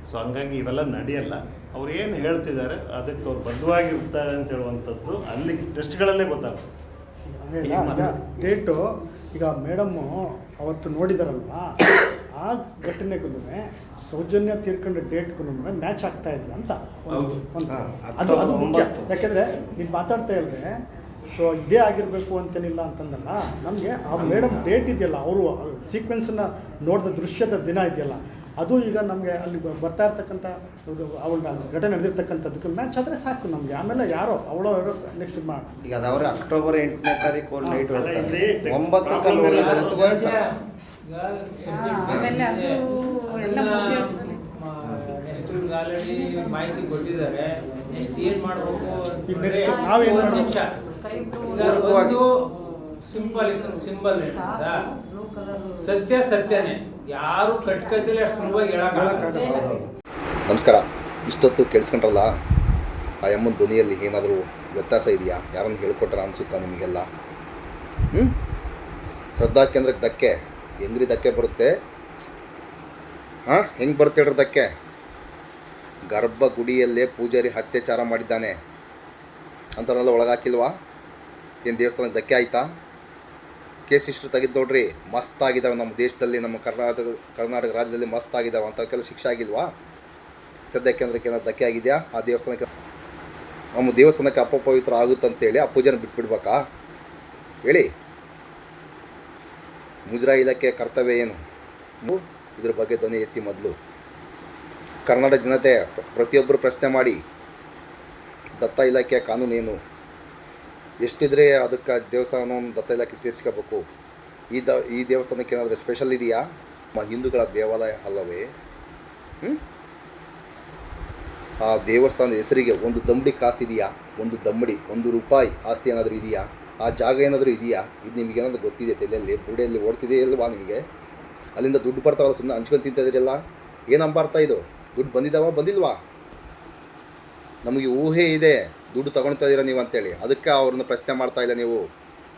Speaker 3: ಸೊ ಹಂಗಾಗಿ ಇವೆಲ್ಲ ನಡೆಯಲ್ಲ. ಅವ್ರು ಏನು ಹೇಳ್ತಿದ್ದಾರೆ ಅದಕ್ಕೆ ಅವ್ರು ಬದ್ಧವಾಗಿರ್ತಾರೆ ಅಂತ ಹೇಳುವಂಥದ್ದು ಅಲ್ಲಿ ಟೆಸ್ಟ್ಗಳಲ್ಲೇ ಗೊತ್ತಾಗ್ತದೆ.
Speaker 5: ಈಗ ಡೇಟು ಈಗ ಮೇಡಮ್ಮು ಅವತ್ತು ನೋಡಿದಾರಲ್ವಾ, ಆ ಘಟನೆಗೂ ಸೌಜನ್ಯ ತೀರ್ಕೊಂಡ ಡೇಟ್ಗೂ ಮ್ಯಾಚ್ ಆಗ್ತಾ ಇಲ್ಲ ಅಂತ ಅದು ಮುಖ್ಯ. ಯಾಕೆಂದರೆ ನೀನು ಮಾತಾಡ್ತಾ ಹೇಳಿದೆ ಸೊ ಇದೇ ಆಗಿರಬೇಕು ಅಂತೇನಿಲ್ಲ ಅಂತಂದಲ್ಲ, ನಮಗೆ ಆ ಮೇಡಮ್ ಡೇಟ್ ಇದೆಯಲ್ಲ, ಅವರು ಸೀಕ್ವೆನ್ಸನ್ನು ನೋಡಿದ ದೃಶ್ಯದ ದಿನ ಇದೆಯಲ್ಲ, ಅದು ಈಗ ನಮಗೆ ಅಲ್ಲಿ ಬರ್ತಾ ಇರ್ತಕ್ಕಂಥ ಅವಳ ಘಟನೆ ನಡೆದಿರ್ತಕ್ಕಂಥದ್ದಕ್ಕೆ ಮ್ಯಾಚ್ ಆದರೆ ಸಾಕು ನಮಗೆ. ಆಮೇಲೆ ಯಾರೋ ಅವಳೋ ನೆಕ್ಸ್ಟ್ ಮಾಡಿ
Speaker 4: ಈಗ ಅದಾವ್ರೆ ಅಕ್ಟೋಬರ್ 8ನೇ ತಾರೀಕು ನೈಟ್ ಹೊರಡ್ತಾರೆ, 9 ಕಲ್ಲು ಹೋಗಿದ್ದಾರೆ ಅಂತ ಹೇಳ್ತಾರೆ.
Speaker 2: ಆಮೇಲೆ ಅದು ಎಲ್ಲ
Speaker 10: ನೆಕ್ಸ್ಟ್ ಆಲ್ರೆಡಿ ಮಾಹಿತಿ ಕೊಟ್ಟಿದ್ದಾರೆ. ನೆಕ್ಸ್ಟ್ ಏನು ಮಾಡಬೇಕು
Speaker 5: ಈಗ ನೆಕ್ಸ್ಟ್ ನಾವೇನು
Speaker 10: ಒಂದು ನಿಮಿಷ. ಒಂದು ಸಿಂಬಲ್ ಸತ್ಯ ಸತ್ಯನೇ, ಯಾರು ಕಟ್ಕತಿಲ್ಲ ಅಷ್ಟು ಸುಲಭವಾಗಿ ಹೇಳಕ್ಕಾಗಲ್ಲ.
Speaker 1: ನಮಸ್ಕಾರ. ಇಷ್ಟೊತ್ತು ಕೇಳಿಸ್ಕೊಂಡ್ರಲ್ಲ, ಆ ಅಮ್ಮನ ಧ್ವನಿಯಲ್ಲಿ ಏನಾದರೂ ವ್ಯತ್ಯಾಸ ಇದೆಯಾ? ಯಾರನ್ನು ಹೇಳ್ಕೊಟ್ರ ಅನಿಸುತ್ತಾ ನಿಮಗೆಲ್ಲ? ಶ್ರದ್ಧಾ ಕೇಂದ್ರಕ್ಕೆ ಧಕ್ಕೆ ಹೆಂಗ್ರಿ ಧಕ್ಕೆ ಬರುತ್ತೆ? ಹೆಂಗೆ ಬರುತ್ತೆ ಹೇಳ್ರಿ ಧಕ್ಕೆ? ಗರ್ಭಗುಡಿಯಲ್ಲೇ ಪೂಜಾರಿ ಅತ್ಯಾಚಾರ ಮಾಡಿದ್ದಾನೆ ಅಂತಾರಲ್ಲ, ಒಳಗಾಕಿಲ್ವಾ? ಏನು ದೇವಸ್ಥಾನಕ್ಕೆ ಧಕ್ಕೆ ಆಯಿತಾ? ಕೇಸ್ ಹಿಸ್ಟ್ರಿ ತೆಗೆದು ನೋಡ್ರಿ, ಮಸ್ತ್ ಆಗಿದ್ದಾವೆ ನಮ್ಮ ದೇಶದಲ್ಲಿ, ನಮ್ಮ ಕರ್ನಾಟಕ ರಾಜ್ಯದಲ್ಲಿ ಮಸ್ತ್ ಆಗಿದ್ದಾವೆ. ಅಂಥಕ್ಕೆಲ್ಲ ಶಿಕ್ಷೆ ಆಗಿಲ್ವಾ? ಶ್ರದ್ಧಾ ಕೇಂದ್ರಕ್ಕೆ ಏನಾದ್ರು ಧಕ್ಕೆ ಆಗಿದೆಯಾ? ಆ ದೇವಸ್ಥಾನಕ್ಕೆ ನಮ್ಮ ದೇವಸ್ಥಾನಕ್ಕೆ ಅಪಪವಿತ್ರ ಆಗುತ್ತಂತೇಳಿ ಆ ಪೂಜೆನ ಬಿಟ್ಬಿಡ್ಬೇಕಾ ಹೇಳಿ? ಮುಜರಾಯಿ ಇಲಾಖೆ ಕರ್ತವ್ಯ ಏನು? ಇದ್ರ ಬಗ್ಗೆ ಧ್ವನಿ ಎತ್ತಿ ಮೊದಲು. ಕರ್ನಾಟಕ ಜನತೆ ಪ್ರತಿಯೊಬ್ಬರು ಪ್ರಶ್ನೆ ಮಾಡಿ, ದತ್ತ ಇಲಾಖೆಯ ಕಾನೂನೇನು? ಎಷ್ಟಿದ್ರೆ ಅದಕ್ಕೆ ದೇವಸ್ಥಾನವನ್ನು ದತ್ತ ಇಲಾಖೆ ಸೇರಿಸ್ಕೋಬೇಕು? ಈ ದೇವಸ್ಥಾನಕ್ಕೆ ಏನಾದರೂ ಸ್ಪೆಷಲ್ ಇದೆಯಾ? ನಮ್ಮ ಹಿಂದೂಗಳ ದೇವಾಲಯ ಅಲ್ಲವೇ? ಆ ದೇವಸ್ಥಾನದ ಹೆಸರಿಗೆ ಒಂದು ದಮ್ಮಡಿ ಕಾಸು ಇದೆಯಾ? ಒಂದು ದಮ್ಮಡಿ, ₹1 ಆಸ್ತಿ ಏನಾದರೂ ಇದೆಯಾ? ಆ ಜಾಗ ಏನಾದರೂ ಇದೆಯಾ? ಇದು ನಿಮಗೇನಾದರೂ ಗೊತ್ತಿದೆ? ತಲೆಯಲ್ಲಿ ಬುಡೆಯಲ್ಲಿ ಓಡ್ತಿದೆಯೇ ಇಲ್ವಾ ನಿಮಗೆ? ಅಲ್ಲಿಂದ ದುಡ್ಡು ಬರ್ತಾವಲ್ಲ, ಸುಮ್ಮನೆ ಹಂಚ್ಕೊಂಡು ತಿಂತಿದ್ರಲ್ಲ, ಏನಂಬರ್ಥ ಇದು? ದುಡ್ಡು ಬಂದಿದ್ದಾವ ಬಂದಿಲ್ವಾ? ನಮಗೆ ಊಹೆ ಇದೆ ದುಡ್ಡು ತೊಗೊಳ್ತಾ ಇದ್ದೀರಾ ನೀವು ಅಂತೇಳಿ. ಅದಕ್ಕೆ ಅವ್ರನ್ನ ಪ್ರಶ್ನೆ ಮಾಡ್ತಾ ಇಲ್ಲ ನೀವು.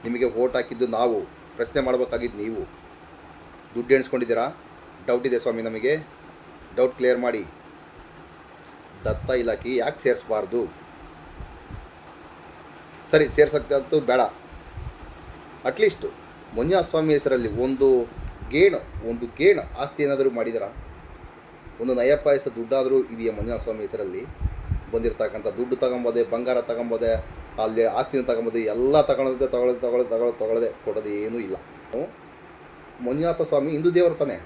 Speaker 1: ನಿಮಗೆ ವೋಟ್ ಹಾಕಿದ್ದು ನಾವು, ಪ್ರಶ್ನೆ ಮಾಡಬೇಕಾಗಿದ್ದು ನೀವು. ದುಡ್ಡು ಎಣಿಸ್ಕೊಂಡಿದ್ದೀರಾ? ಡೌಟ್ ಇದೆ ಸ್ವಾಮಿ ನಮಗೆ, ಡೌಟ್ ಕ್ಲಿಯರ್ ಮಾಡಿ. ದತ್ತ ಇಲಾಖೆ ಯಾಕೆ ಸೇರಿಸಬಾರ್ದು? ಸರಿ, ಸೇರ್ಸಕ್ಕಂತೂ ಬೇಡ. ಅಟ್ಲೀಸ್ಟು ಮಂಜುನಾಥ ಹೆಸರಲ್ಲಿ ಒಂದು ಗೇಣು ಆಸ್ತಿ ಏನಾದರೂ ಮಾಡಿದಾರಾ? ಒಂದು ನಯ ಪಾಯಸ ದುಡ್ಡಾದರೂ ಇದೆಯಾ ಮಂಜುನಾಥ ಸ್ವಾಮಿ ಹೆಸರಲ್ಲಿ? ಬಂದಿರತಕ್ಕಂಥ ದುಡ್ಡು ತಗೊಂಬೋದೆ, ಬಂಗಾರ ತಗೊಂಬೋದೆ, ಅಲ್ಲಿ ಆಸ್ತಿನ ತಗೊಂಬೋದೆ, ಎಲ್ಲ ತಗೊಳ್ಳದೆ ಕೊಡೋದು ಏನೂ ಇಲ್ಲ. ಮಂಜುನಾಥ ಸ್ವಾಮಿ ಹಿಂದೂ ದೇವರು ತಾನೆ.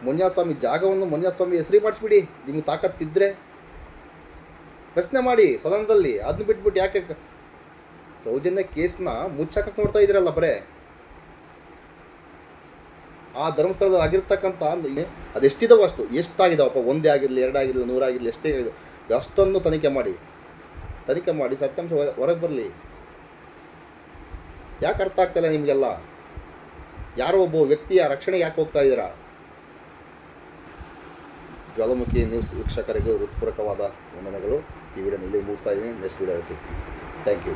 Speaker 1: ಮಂಜುನಾಥ ಸ್ವಾಮಿ ಜಾಗವನ್ನು ಮಂಜುನಾಥ ಸ್ವಾಮಿ ಹೆಸರಿಗೆ ಮಾಡಿಸ್ಬಿಡಿ. ನಿಮಗೆ ತಾಕತ್ತಿದ್ದರೆ ಪ್ರಶ್ನೆ ಮಾಡಿ ಸದನದಲ್ಲಿ. ಅದನ್ನ ಬಿಟ್ಬಿಟ್ಟು ಯಾಕೆ ಸೌಜನ್ಯ ಕೇಸ್ನ ಮುಚ್ಚಕ್ಕೆ ನೋಡ್ತಾ ಇದ್ದೀರಲ್ಲ ಬರೇ? ಆ ಧರ್ಮಸ್ಥಳದಲ್ಲಿ ಆಗಿರ್ತಕ್ಕಂಥ ಅದೆಷ್ಟಿದಾವೆ ಅಷ್ಟು, ಎಷ್ಟಾಗಿದ್ದಾವಪ್ಪ? 1 ಆಗಿರಲಿ, 2 ಆಗಿರಲಿ, 100 ಆಗಿರಲಿ, ಎಷ್ಟೇ ಆಗಿದೆ ಅಷ್ಟೊಂದು ತನಿಖೆ ಮಾಡಿ ಸತ್ಯಾಂಶ ಹೊರಗೆ ಬರಲಿ. ಯಾಕೆ ಅರ್ಥ ಆಗ್ತಾಯಿಲ್ಲ ನಿಮಗೆಲ್ಲ? ಯಾರೋ ಒಬ್ಬ ವ್ಯಕ್ತಿಯ ರಕ್ಷಣೆಗೆ ಯಾಕೆ ಹೋಗ್ತಾ ಇದ್ದೀರಾ? ಜ್ವಾಲಾಮುಖಿ ನ್ಯೂಸ್ ವೀಕ್ಷಕರಿಗೆ ಹೃತ್ಪೂರ್ವಕವಾದ ವಂದನೆಗಳು. ಈ ವಿಡಿಯೋನ ಇಲ್ಲಿ ಮುಗಿಸ್ತಾ ಇದ್ದೀನಿ. ನೆಕ್ಸ್ಟ್ ವಿಡಿಯೋದಲ್ಲಿ ಸಿಗ್ತೀನಿ. Thank you.